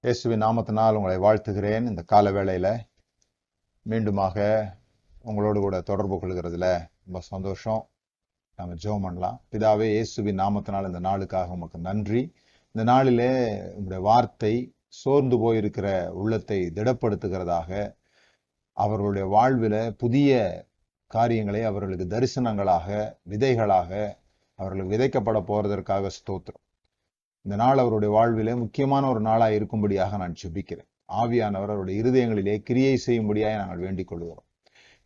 இயேசுவின் நாமத்தினால் உங்களை வாழ்த்துகிறேன். இந்த கால வேளையில மீண்டுமாக உங்களோடு கூட தொடர்பு கொள்கிறதுல ரொம்ப சந்தோஷம். நம்ம ஜெபம் பண்ணலாம். பிதாவே, இயேசுவின் நாமத்தினால் இந்த நாளுக்காக உமக்கு நன்றி. இந்த நாளிலே உங்களுடைய வார்த்தை சோர்ந்து போயிருக்கிற உள்ளத்தை திடப்படுத்துகிறதாக, அவர்களுடைய வாழ்வில புதிய காரியங்களை அவர்களுக்கு தரிசனங்களாக, விதைகளாக அவர்களுக்கு விதைக்கப்பட போறதற்காக ஸ்தோத்திரம். இந்த நாள் அவருடைய வாழ்விலே முக்கியமான ஒரு நாளாக இருக்கும்படியாக நான் ஜெபிக்கிறேன். ஆவியானவர் அவருடைய இருதயங்களிலே கிரியை செய்யும்படியாக நாங்கள் வேண்டிக் கொள்கிறோம்.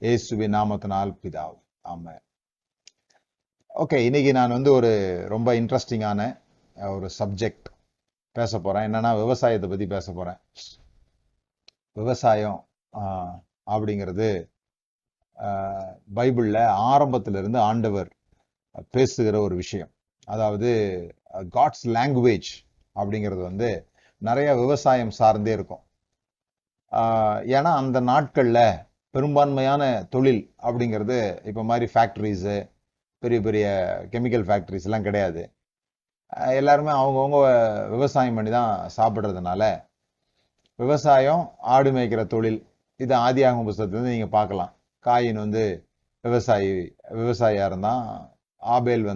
இயேசுவின் நாமத்தினால் பிதாவே, ஆமென். ஓகே, இன்னைக்கு நான் ஒரு ரொம்ப இன்ட்ரெஸ்டிங்கான ஒரு சப்ஜெக்ட் பேச போறேன். என்னன்னா, விவசாயத்தை பத்தி பேச போறேன். விவசாயம் அப்படிங்கிறது பைபிள்ல ஆரம்பத்திலிருந்து ஆண்டவர் பேசுகிற ஒரு விஷயம். அதாவது காட்ஸ் லாங்குவேஜ் அப்படிங்கிறது நிறைய விவசாயம் சார்ந்தே இருக்கும். ஏன்னா அந்த நாட்கள்ல பெரும்பான்மையான தொழில் அப்படிங்கிறது இப்ப மாதிரி ஃபேக்டரிஸு, பெரிய பெரிய கெமிக்கல் ஃபேக்டரிஸ் எல்லாம் கிடையாது. எல்லாருமே அவங்கவுங்க விவசாயம் பண்ணி தான் சாப்பிட்றதுனால விவசாயம், ஆடு மேய்க்கிற தொழில், இது ஆதியாகம புஸ்தகத்திலிருந்து நீங்க பார்க்கலாம். காயின் விவசாயியா இருந்தான், ஆபேல்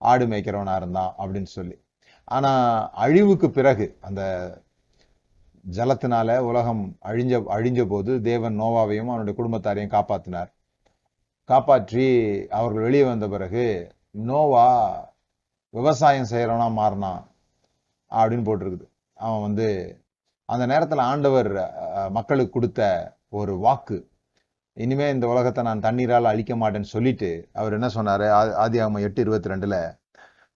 ஆடு மேய்க்கிறவனா இருந்தான் அப்படின்னு சொல்லி. ஆனா அழிவுக்கு பிறகு, அந்த ஜலத்தினால உலகம் அழிஞ்ச போது தேவன் நோவாவையும் அவனுடைய குடும்பத்தாரையும் காப்பாற்றி அவர்கள் வெளியே வந்த பிறகு நோவா விவசாயம் செய்யறவனா மாறினான் அப்படின்னு போட்டிருக்குது. அவன் அந்த நேரத்துல ஆண்டவர் மக்களுக்கு கொடுத்த ஒரு வாக்கு, இனிமே இந்த உலகத்தை நான் தண்ணீரால் அழிக்க மாட்டேன்னு சொல்லிட்டு அவர் என்ன சொன்னாரு? ஆதியாகமம் 8:22,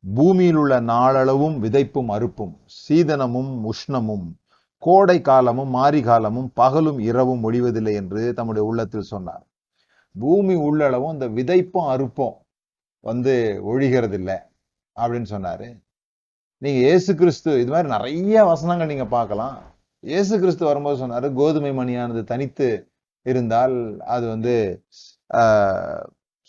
பூமியில் உள்ள நாளளவும் விதைப்பும் அறுப்பும், சீதனமும் உஷ்ணமும், கோடை காலமும் மாரி காலமும், பகலும் இரவும் ஒழிவதில்லை என்று தம்முடைய உள்ளத்தில் சொன்னார். பூமி உள்ளளவும் இந்த விதைப்பும் அறுப்பும் ஒழிகிறது இல்லை அப்படின்னு சொன்னாரு. நீங்க இயேசு கிறிஸ்து, இது மாதிரி நிறைய வசனங்கள் நீங்க பார்க்கலாம். இயேசு கிறிஸ்து வரும்போது சொன்னாரு, கோதுமை மணியானது தனித்து இருந்தால் அது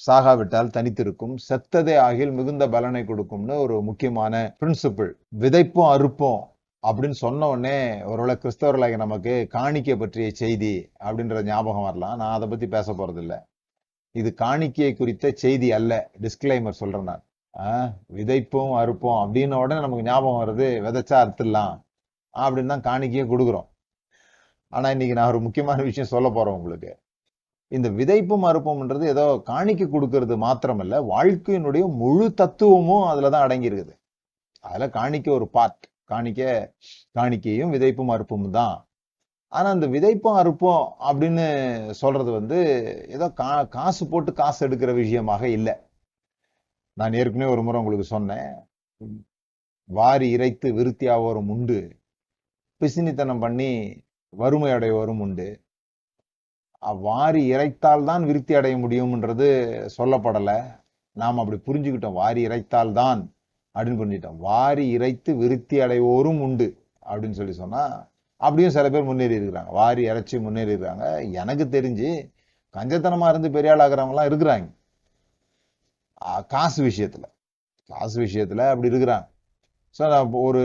சாகாவிட்டால் தனித்திருக்கும், செத்ததே ஆகில் மிகுந்த பலனை கொடுக்கும்னு ஒரு முக்கியமான பிரின்சிபிள். விதைப்பும் அறுப்போம் அப்படின்னு சொன்ன உடனே ஒருவேளை கிறிஸ்தவர்களாக நமக்கு காணிக்கை பற்றிய செய்தி அப்படின்ற ஞாபகம் வரலாம். நான் அதை பத்தி பேச போறது இல்லை. இது காணிக்கையை குறித்த செய்தி அல்ல. டிஸ்கிளைமர் சொல்றேன் நான். விதைப்பும் அறுப்போம் அப்படின்ன உடனே நமக்கு ஞாபகம் வருது, விதைச்சா அறுத்துடலாம் அப்படின்னு தான் காணிக்கையே கொடுக்குறோம். ஆனா இன்னைக்கு நான் ஒரு முக்கியமான விஷயம் சொல்ல போறேன் உங்களுக்கு. இந்த விதைப்பும் அறுப்பும்ன்றது ஏதோ காணிக்கை கொடுக்கறது மாத்திரமல்ல, வாழ்க்கையினுடைய முழு தத்துவமும் அதுலதான் அடங்கி இருக்குது. அதுல காணிக்கை ஒரு பார்ட். காணிக்கையும் விதைப்பும் அறுப்பும் தான். ஆனா அந்த விதைப்பும் அறுப்போம் அப்படின்னு சொல்றது ஏதோ காசு போட்டு காசு எடுக்கிற விஷயமாக இல்லை. நான் ஏற்கனவே ஒரு முறை உங்களுக்கு சொன்னேன், வாரி இறைத்து விருத்தியாவோரும் உண்டு, பிசினித்தனம் பண்ணி வறுமை அடைவோரும் உண்டு. வாரி இறைத்தால் தான் விருத்தி அடைய முடியும்ன்றது சொல்லப்படல. நாம் அப்படி புரிஞ்சுக்கிட்டோம். வாரி இறைத்தால் தான் அப்படின்னு புரிஞ்சுட்டோம். வாரி இறைத்து விருத்தி அடைவோரும் உண்டு அப்படின்னு சொன்னா அப்படியும் சில பேர் முன்னேறி இருக்கிறாங்க. வாரி இறைச்சி முன்னேறி இருக்காங்க. எனக்கு தெரிஞ்சு கஞ்சத்தனமா இருந்து பெரிய ஆள் ஆகிறவங்க எல்லாம் இருக்கிறாங்க. காசு விஷயத்துல அப்படி இருக்கிறாங்க. ஒரு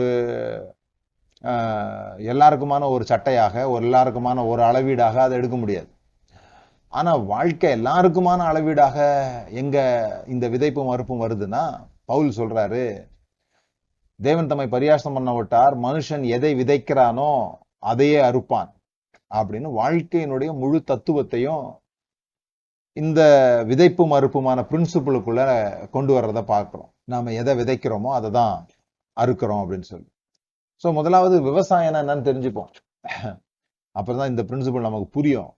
எல்லாருக்குமான ஒரு சட்டையாக, எல்லாருக்குமான ஒரு அளவீடாக அதை எடுக்க முடியாது. ஆனா வாழ்க்கை எல்லாருக்குமான அளவீடாக எங்க இந்த விதைப்பும் மறுப்பும் வருதுன்னா, பவுல் சொல்றாரு, தேவன் தம்மை பரியாசம் பண்ண விட்டார், மனுஷன் எதை விதைக்கிறானோ அதையே அறுப்பான் அப்படின்னு வாழ்க்கையினுடைய முழு தத்துவத்தையும் இந்த விதைப்பும் அறுப்புமான பிரின்சிபிளுக்குள்ள கொண்டு வர்றத பார்க்கிறோம். நாம எதை விதைக்கிறோமோ அதை தான் அறுக்கிறோம் அப்படின்னு சொல்லி. சோ முதலாவது விவசாயம் என்னன்னு தெரிஞ்சுப்போம். அப்புறம்தான் இந்த பிரின்சிபிள் நமக்கு புரியும்.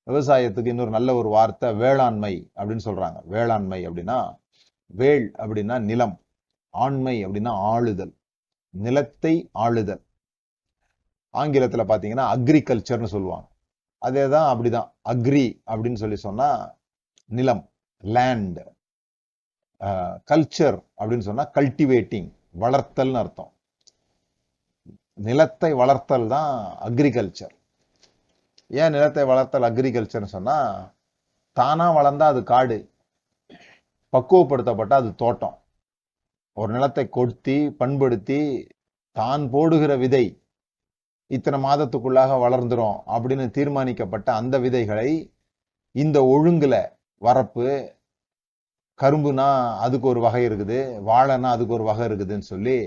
விவசாயத்துக்கு இன்னொரு நல்ல ஒரு வார்த்தை வேளாண்மை அப்படின்னு சொல்றாங்க. வேளாண்மை அப்படின்னா, வேள் அப்படின்னா நிலம், ஆண்மை அப்படின்னா ஆளுதல், நிலத்தை ஆளுதல். ஆங்கிலத்துல பாத்தீங்கன்னா அக்ரிகல்ச்சர்னு சொல்லுவாங்க. அதேதான், அப்படிதான். அக்ரி அப்படின்னு சொன்னா நிலம், லேண்ட். கல்ச்சர் அப்படின்னு சொன்னா கல்டிவேட்டிங், வளர்த்தல்னு அர்த்தம். நிலத்தை வளர்த்தல் தான் அக்ரிகல்ச்சர். ஏன் நிலத்தை வளர்த்தல் அக்ரிகல்ச்சர்னு சொன்னா, தானா வளர்ந்தா அது காடு, பக்குவப்படுத்தப்பட்ட அது தோட்டம். ஒரு நிலத்தை கொத்தி பண்படுத்தி தான் போடுகிற விதை இத்தனை மாதத்துக்குள்ளாக வளர்ந்துரும் அப்படின்னு தீர்மானிக்கப்பட்ட அந்த விதைகளை இந்த ஒழுங்குல, வரப்பு, கரும்புனா அதுக்கு ஒரு வகை இருக்குது, வாழைனா அதுக்கு ஒரு வகை இருக்குதுன்னு சொல்லி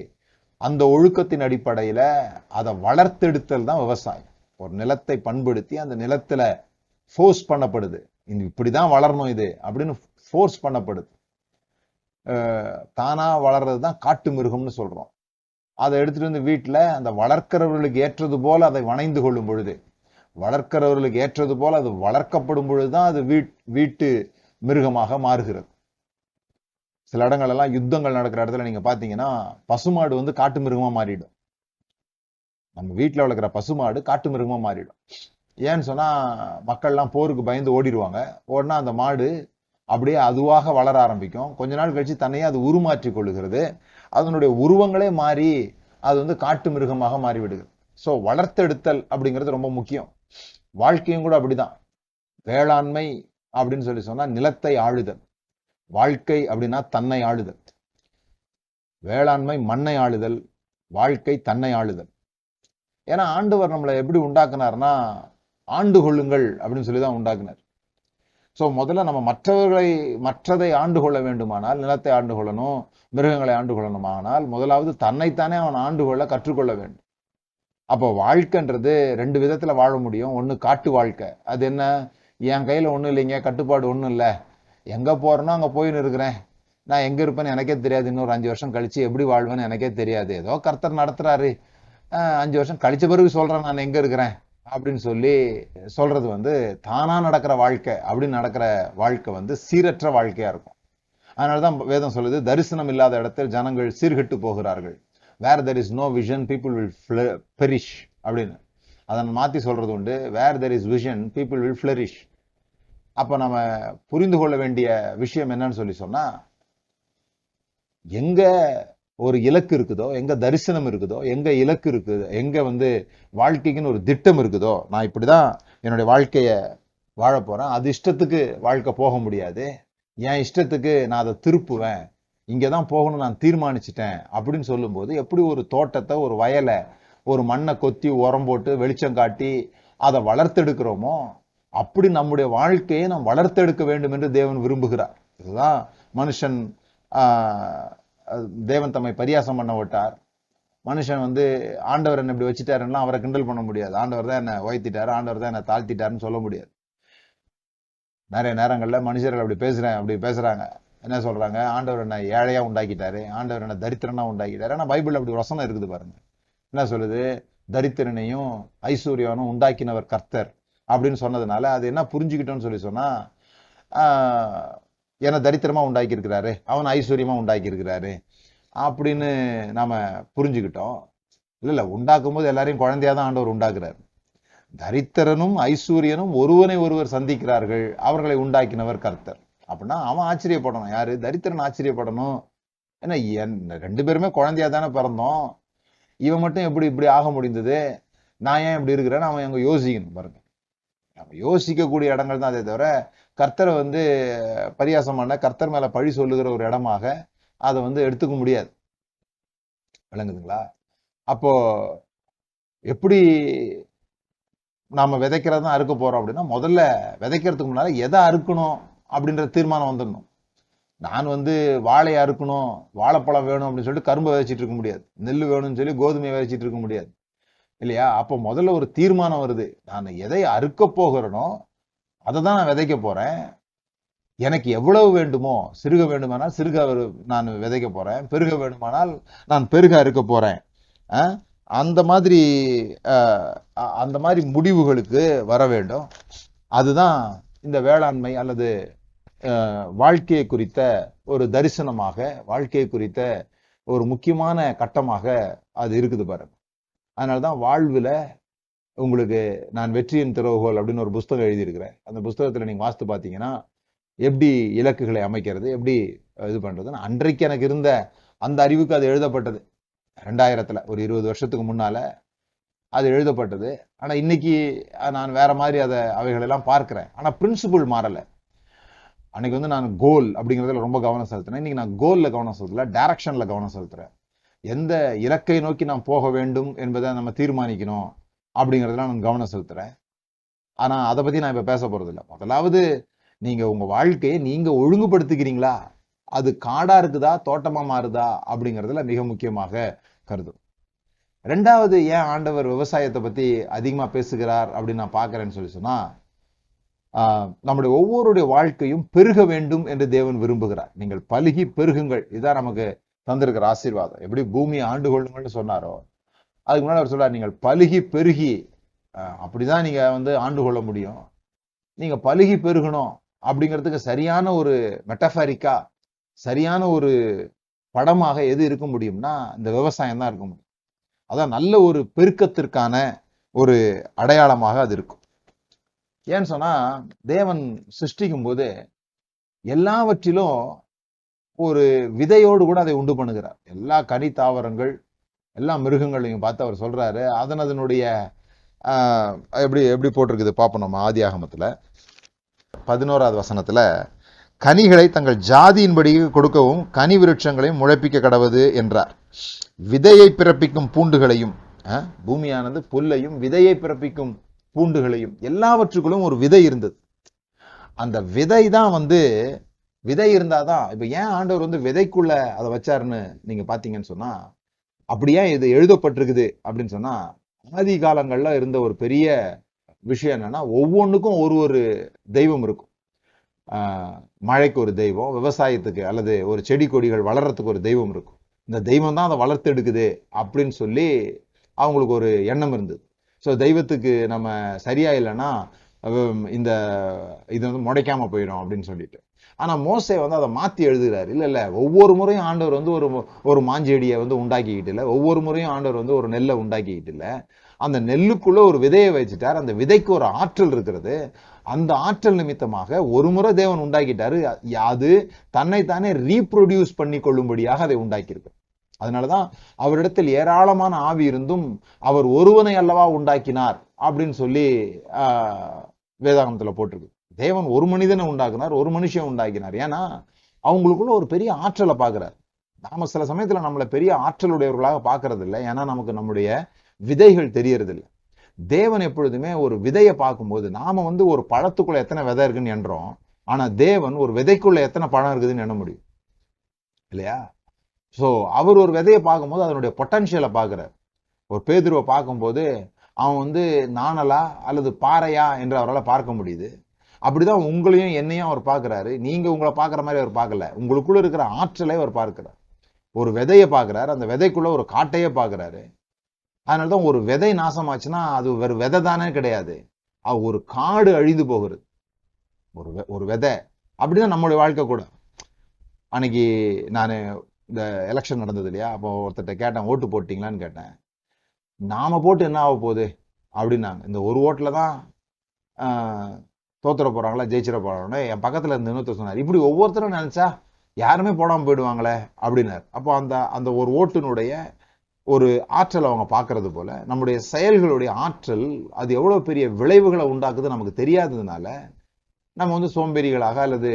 அந்த ஒழுக்கத்தின் அடிப்படையில அதை வளர்த்தெடுத்தல் தான் விவசாயம். ஒரு நிலத்தை பண்படுத்தி அந்த நிலத்துல ஃபோர்ஸ் பண்ணப்படுது, இப்படிதான் வளரணும் இது அப்படின்னு ஃபோர்ஸ் பண்ணப்படுது. தானா வளர்றது தான் காட்டு மிருகம்னு சொல்றோம். அதை எடுத்துட்டு வந்து வீட்டுல அந்த வளர்க்கிறவர்களுக்கு ஏற்றது போல அதை வணைந்து கொள்ளும் பொழுது, வளர்க்கிறவர்களுக்கு ஏற்றது போல அது வளர்க்கப்படும் பொழுதுதான் அது வீட்டு மிருகமாக மாறுகிறது. சில இடங்கள் எல்லாம் யுத்தங்கள் நடக்கிற இடத்துல நீங்க பாத்தீங்கன்னா பசுமாடு வந்து காட்டு மிருகமா மாறிடும். நம்ம வீட்டுல வளர்க்குற பசுமாடு காட்டு மிருகமா மாறிடும். ஏன்னு சொன்னா மக்கள்லாம் போருக்கு பயந்து ஓடிடுவாங்க. ஓடினா அந்த மாடு அப்படியே அதுவாக வளர ஆரம்பிக்கும். கொஞ்ச நாள் கழிச்சு தன்னையே அது உருமாற்றி கொள்ளுகிறது. அதனுடைய உருவங்களே மாறி அது வந்து காட்டு மிருகமாக மாறிவிடுகிறது. சோ வளர்த்தெடுத்தல் அப்படிங்கிறது ரொம்ப முக்கியம். வாழ்க்கையும் கூட அப்படிதான். வேளாண்மை அப்படின்னு சொல்லி சொன்னா நிலத்தை ஆளுதல், வாழ்க்கை அப்படின்னா தன்னை ஆளுதல். வேளாண்மை மண்ணை ஆளுதல், வாழ்க்கை தன்னை ஆளுதல். ஏன்னா ஆண்டவர் நம்மளை எப்படி உண்டாக்குனார்னா ஆண்டு கொள்ளுங்கள் அப்படின்னு சொல்லிதான் உண்டாக்குனார். சோ முதல்ல நம்ம மற்றதை ஆண்டு கொள்ள வேண்டுமானால், நிலத்தை ஆண்டு கொள்ளணும், மிருகங்களை ஆண்டு கொள்ளணுமானால் முதலாவது தன்னைத்தானே அவன் ஆண்டு கொள்ள கற்றுக்கொள்ள வேண்டும். அப்போ வாழ்க்கைன்றது ரெண்டு விதத்துல வாழ முடியும். ஒண்ணு காட்டு வாழ்க்கை. அது என்ன, என் கையில ஒண்ணும் இல்லைங்க, கட்டுப்பாடு ஒண்ணும் இல்லை, எங்க போறேனோ அங்க போயின்னு இருக்கிறேன், நான் எங்க இருப்பேன்னு எனக்கே தெரியாது, இன்னொரு 5 வருஷம் கழிச்சு எப்படி வாழ்வேன்னு எனக்கே தெரியாது, ஏதோ கர்த்தர் நடத்துறாரு, 5 வருஷம் கழிச்ச பிறகு சொல்றேன் நான் எங்க இருக்கிறேன் அப்படின்னு சொல்லி சொல்றது வந்து தானா நடக்கிற வாழ்க்கை. அப்படின்னு நடக்கிற வாழ்க்கை வந்து சீரற்ற வாழ்க்கையா இருக்கும். அதனாலதான் வேதம் சொல்லுது, தரிசனம் இல்லாத இடத்தில் ஜனங்கள் சீர்கெட்டு போகிறார்கள். Where there is no vision people will perish அப்படின்னு. அதை மாத்தி சொல்றது உண்டு, where there is vision people will flourish. அப்ப நம்ம புரிந்து கொள்ள வேண்டிய விஷயம் என்னன்னு சொல்லி சொன்னா, எங்க ஒரு இலக்கு இருக்குதோ, எங்க தரிசனம் இருக்குதோ, எங்க இலக்கு இருக்குது, எங்க வந்து வாழ்க்கைக்குன்னு ஒரு திட்டம் இருக்குதோ, நான் இப்படிதான் என்னுடைய வாழ்க்கைய வாழ போறேன், அது இஷ்டத்துக்கு வாழ்க்கை போக முடியாது, என் இஷ்டத்துக்கு நான் அதை திருப்புவேன், இங்கதான் போகணும் நான் தீர்மானிச்சிட்டேன் அப்படின்னு சொல்லும்போது, எப்படி ஒரு தோட்டத்தை, ஒரு வயலை, ஒரு மண்ணை கொத்தி உரம் போட்டு வெளிச்சம் காட்டி அதை வளர்த்தெடுக்கிறோமோ, அப்படி நம்முடைய வாழ்க்கையை நாம் வளர்த்தெடுக்க வேண்டும் என்று தேவன் விரும்புகிறார். இதுதான் மனுஷன் தேவன் தம்மை பரியாசம் பண்ண விட்டார். மனுஷன் வந்து ஆண்டவர் என்ன இப்படி வச்சுட்டாருன்னா அவரை கிண்டல் பண்ண முடியாது. ஆண்டவர் தான் என்ன உயர்த்திட்டாரு, ஆண்டவர் தான் என்ன தாழ்த்திட்டாருன்னு சொல்ல முடியாது. நிறைய நேரங்கள்ல மனுஷர்கள் அப்படி பேசுறாங்க. என்ன சொல்றாங்க, ஆண்டவர் என்ன ஏழையா உண்டாக்கிட்டாரு, ஆண்டவர் என்ன தரித்திரனா உண்டாக்கிட்டாரு. ஆனா பைபிள் அப்படி வசனம் இருக்குது பாருங்க. என்ன சொல்லுது, தரித்திரனையும் ஐஸ்வர்யனும் உண்டாக்கினவர் கர்த்தர் அப்படின்னு சொன்னதுனால அது என்ன புரிஞ்சுக்கிட்டோம்னு சொல்லி சொன்னா, ஏன்னா தரித்திரமா உண்டாக்கி இருக்கிறாரு, அவன் ஐஸ்வர்யமா உண்டாக்கி இருக்கிறாரு அப்படின்னு நாம புரிஞ்சுக்கிட்டோம். இல்ல உண்டாக்கும் போது எல்லாரையும் குழந்தையாதான் ஆண்டவர் உண்டாக்குறாரு. தரித்திரனும் ஐஸ்வர்யனும் ஒருவனை ஒருவர் சந்திக்கிறார்கள், அவர்களை உண்டாக்கினவர் கர்த்தர். அப்படின்னா அவன் ஆச்சரியப்படணும். யாரு, தரித்திரன் ஆச்சரியப்படணும். ஏன்னா ரெண்டு பேருமே குழந்தையா தானே பிறந்தோம், இவன் மட்டும் எப்படி இப்படி ஆக முடிந்தது, நான் ஏன் இப்படி இருக்கிறேன்னு அவன் எங்க யோசிக்கணும் பாருங்க. நம்ம யோசிக்கக்கூடிய இடங்கள் தான். அதே தவிர கர்த்தரை வந்து பரியாசம் பண்ண, கர்த்தர் மேல பழி சொல்லுகிற ஒரு இடமாக அதை வந்து எடுத்துக்க முடியாது. விளங்குதுங்களா? அப்போ எப்படி நாம விதைக்கிறதா அறுக்க போறோம் அப்படின்னா, முதல்ல விதைக்கிறதுக்கு முன்னால எதை அறுக்கணும் அப்படின்ற தீர்மானம் வந்துடணும். நான் வந்து வாழை அறுக்கணும், வாழைப்பழம் வேணும் அப்படின்னு சொல்லிட்டு கரும்பை விதைச்சிட்டு இருக்க முடியாது, நெல் வேணும்னு சொல்லி கோதுமையை விதைச்சிட்டு இருக்க முடியாது இல்லையா? அப்போ முதல்ல ஒரு தீர்மானம் வருது, நான் எதை அறுக்க போகிறேனோ அதை தான் நான் விதைக்க போறேன். எனக்கு எவ்வளவு வேண்டுமோ, சிறுக வேண்டுமானால் சிறுக நான் விதைக்க போறேன், பெருக வேண்டுமானால் நான் பெருக அறுக்க போறேன். அந்த மாதிரி முடிவுகளுக்கு வர வேண்டும். அதுதான் இந்த வேளாண்மை அல்லது வாழ்க்கையை குறித்த ஒரு தரிசனமாக, வாழ்க்கையை குறித்த ஒரு முக்கியமான கட்டமாக அது இருக்குது பாருங்க. அதனாலதான் வாழ்வுல உங்களுக்கு நான் வெற்றியின் திறவுகோல் அப்படின்னு ஒரு புஸ்தகம் எழுதியிருக்கிறேன். அந்த புஸ்தகத்துல நீங்க வாசித்து பாத்தீங்கன்னா, எப்படி இலக்குகளை அமைக்கிறது, எப்படி இது பண்றதுன்னு அன்றைக்கு எனக்கு இருந்த அந்த அறிவுக்கு அது எழுதப்பட்டது. 2000 ஒரு 20 வருஷத்துக்கு முன்னால அது எழுதப்பட்டது. ஆனா இன்னைக்கு நான் வேற மாதிரி அவைகளெல்லாம் பார்க்கிறேன். ஆனா பிரின்சிபிள் மாறல. அன்னைக்கு வந்து நான் கோல் அப்படிங்கறதுல ரொம்ப கவனம் செலுத்தினேன். இன்னைக்கு நான் கோல்ல கவனம் செலுத்தல, டைரக்ஷன்ல கவனம் செலுத்துறேன். எந்த இலக்கை நோக்கி நாம் போக வேண்டும் என்பதை நம்ம தீர்மானிக்கணும். அப்படிங்கிறதுலாம் நான் கவனம் செலுத்துறேன். ஆனா அதை பத்தி நான் இப்ப பேச போறது இல்லை. முதலாவது நீங்க உங்க வாழ்க்கையை நீங்க ஒழுங்குபடுத்திக்கிறீங்களா, அது காடா இருக்குதா தோட்டமா மாறுதா அப்படிங்கிறதுல மிக முக்கியமாக கருதும். ரெண்டாவது, ஏன் ஆண்டவர் விவசாயத்தை பத்தி அதிகமா பேசுகிறார் அப்படின்னு நான் பாக்குறேன்னு சொன்னா, நம்முடைய ஒவ்வொருடைய வாழ்க்கையும் பெருக வேண்டும் என்று தேவன் விரும்புகிறார். நீங்கள் பலுகி பெருகுங்கள், இதுதான் நமக்கு தந்திருக்கிற ஆசீர்வாதம். எப்படி பூமியை ஆண்டு கொள்ளுங்கள்னு சொன்னாரோ, அதுக்கு முன்னாடி அவர் சொல்றார், நீங்கள் பலுகி பெருகி, அப்படிதான் நீங்க ஆண்டு கொள்ள முடியும். நீங்க பலுகி பெருகணும் அப்படிங்கிறதுக்கு சரியான ஒரு மெட்டபாரிக்கா, சரியான ஒரு படமாக எது இருக்க முடியும்னா இந்த விவசாயம் தான் இருக்க முடியும். அதான் நல்ல ஒரு பெருக்கத்திற்கான ஒரு அடையாளமாக அது இருக்கும். ஏன்னு சொன்னா, தேவன் சிருஷ்டிக்கும் போது எல்லாவற்றிலும் ஒரு விதையோடு கூட அதை உண்டு பண்ணுகிறார். எல்லா கனி தாவரங்கள், எல்லா மிருகங்களையும் பார்த்து அவர் சொல்றாரு, அதனுடைய எப்படி எப்படி போட்டிருக்குது பார்ப்போம். நம்ம ஆதியாகமத்துல 11வது வசனத்துல, கனிகளை தங்கள் ஜாதியின்படி கொடுக்கவும் கனி விருட்சங்களையும் முளைப்பிக்க கடவது என்றார். விதையை பிறப்பிக்கும் பூண்டுகளையும், பூமியானது புல்லையும் விதையை பிறப்பிக்கும் பூண்டுகளையும், எல்லாவற்றுக்குள்ளும் ஒரு விதை இருந்தது. அந்த விதை தான் விதை இருந்தாதான். இப்ப ஏன் ஆண்டவர் விதைக்குள்ள அதை வச்சாருன்னு நீங்க பாத்தீங்கன்னு சொன்னா, அப்படியே இது எழுதப்பட்டிருக்குது அப்படின்னு சொன்னா, ஆதி காலங்கள்ல இருந்த ஒரு பெரிய விஷயம் என்னன்னா, ஒவ்வொன்றுக்கும் ஒரு ஒரு தெய்வம் இருக்கும். மழைக்கு ஒரு தெய்வம், விவசாயத்துக்கு அல்லது ஒரு செடி கொடிகள் வளர்றதுக்கு ஒரு தெய்வம் இருக்கும். இந்த தெய்வம் தான் அதை வளர்த்து எடுக்குது அப்படின்னு சொல்லி அவங்களுக்கு ஒரு எண்ணம் இருந்தது. ஸோ தெய்வத்துக்கு நம்ம சரியா இல்லைன்னா இந்த இது முளைக்காம போயிடும் அப்படின்னு சொல்லிட்டு. ஆனா மோசே அதை மாத்தி எழுதுகிறாரு. இல்ல ஒவ்வொரு முறையும் ஆண்டவர் ஒரு மாஞ்செடியை உண்டாக்கிக்கிட்டு இல்லை, ஒவ்வொரு முறையும் ஆண்டவர் ஒரு நெல்லை உண்டாக்கிக்கிட்டு இல்லை, அந்த நெல்லுக்குள்ள ஒரு விதையை வச்சுட்டார். அந்த விதைக்கு ஒரு ஆற்றல் இருக்கிறது. அந்த ஆற்றல் நிமித்தமாக ஒரு முறை தேவன் உண்டாக்கிட்டாரு, அது தன்னைத்தானே ரீப்ரொடியூஸ் பண்ணி கொள்ளும்படியாக அதை உண்டாக்கியிருக்கு. அதனாலதான் அவரிடத்தில் ஏராளமான ஆவி இருந்தும் அவர் ஒருவனை அல்லவா உண்டாக்கினார் அப்படின்னு சொல்லி வேதாகமத்துல போட்டிருக்கு. தேவன் ஒரு மனிதனை உண்டாக்குனார், ஒரு மனுஷன் உண்டாக்கினார். ஏன்னா அவங்களுக்குள்ள ஒரு பெரிய ஆற்றலை பார்க்கிறார். நாம சில சமயத்துல நம்மளை பெரிய ஆற்றலுடையவர்களாக பார்க்கறது இல்லை. ஏன்னா நமக்கு நம்முடைய விதைகள் தெரியறது இல்லை. தேவன் எப்பொழுதுமே ஒரு விதையை பார்க்கும்போது, நாம ஒரு பழத்துக்குள்ள எத்தனை விதை இருக்குன்னு எண்றோம், ஆனா தேவன் ஒரு விதைக்குள்ள எத்தனை பழம் இருக்குதுன்னு எண்ண முடியும் இல்லையா? சோ அவர் ஒரு விதையை பார்க்கும்போது அதனுடைய பொட்டன்ஷியலை பார்க்கிறார். ஒரு பேதுருவை பார்க்கும்போது அவன் நாணலா அல்லது பாறையா என்று அவரால் பார்க்க முடியுது. அப்படிதான் உங்களையும் என்னையும் அவர் பார்க்கிறாரு. நீங்க உங்களை பார்க்குற மாதிரி அவர் பார்க்கல, உங்களுக்குள்ள இருக்கிற ஆற்றலை அவர் பார்க்கிறார். ஒரு விதையை பார்க்கிறார், அந்த விதைக்குள்ள ஒரு காட்டையே பார்க்கிறாரு. அதனாலதான் ஒரு விதை நாசமாச்சுன்னா அது வேறு விதை தானே கிடையாது, ஒரு காடு அழிந்து போகிறது. ஒரு விதை அப்படிதான் நம்மளுடைய வாழ்க்கை கூட. அன்னைக்கு நான் இந்த எலெக்ஷன் நடந்தது இல்லையா, அப்போ ஒருத்தட்ட கேட்டேன், ஓட்டு போட்டீங்களான்னு கேட்டேன். நாம போட்டு என்ன ஆக போகுது அப்படின்னாங்க. இந்த ஒரு ஓட்டுல தான் தோத்துற போறாங்களா ஜெயிச்சிட போறாங்கன்னு என் பக்கத்துல இருந்து இன்னொருத்தர் சொன்னார். இப்படி ஒவ்வொருத்தரும் நினைச்சா யாருமே போடாம போயிடுவாங்களே அப்படின்னாரு. அப்போ அந்த ஒரு ஓட்டுனுடைய ஒரு ஆற்றல் அவங்க பார்க்கறது போல நம்முடைய செயல்களுடைய ஆற்றல் அது எவ்வளவு பெரிய விளைவுகளை உண்டாக்குது நமக்கு தெரியாததுனால நம்ம சோம்பேறிகளாக அல்லது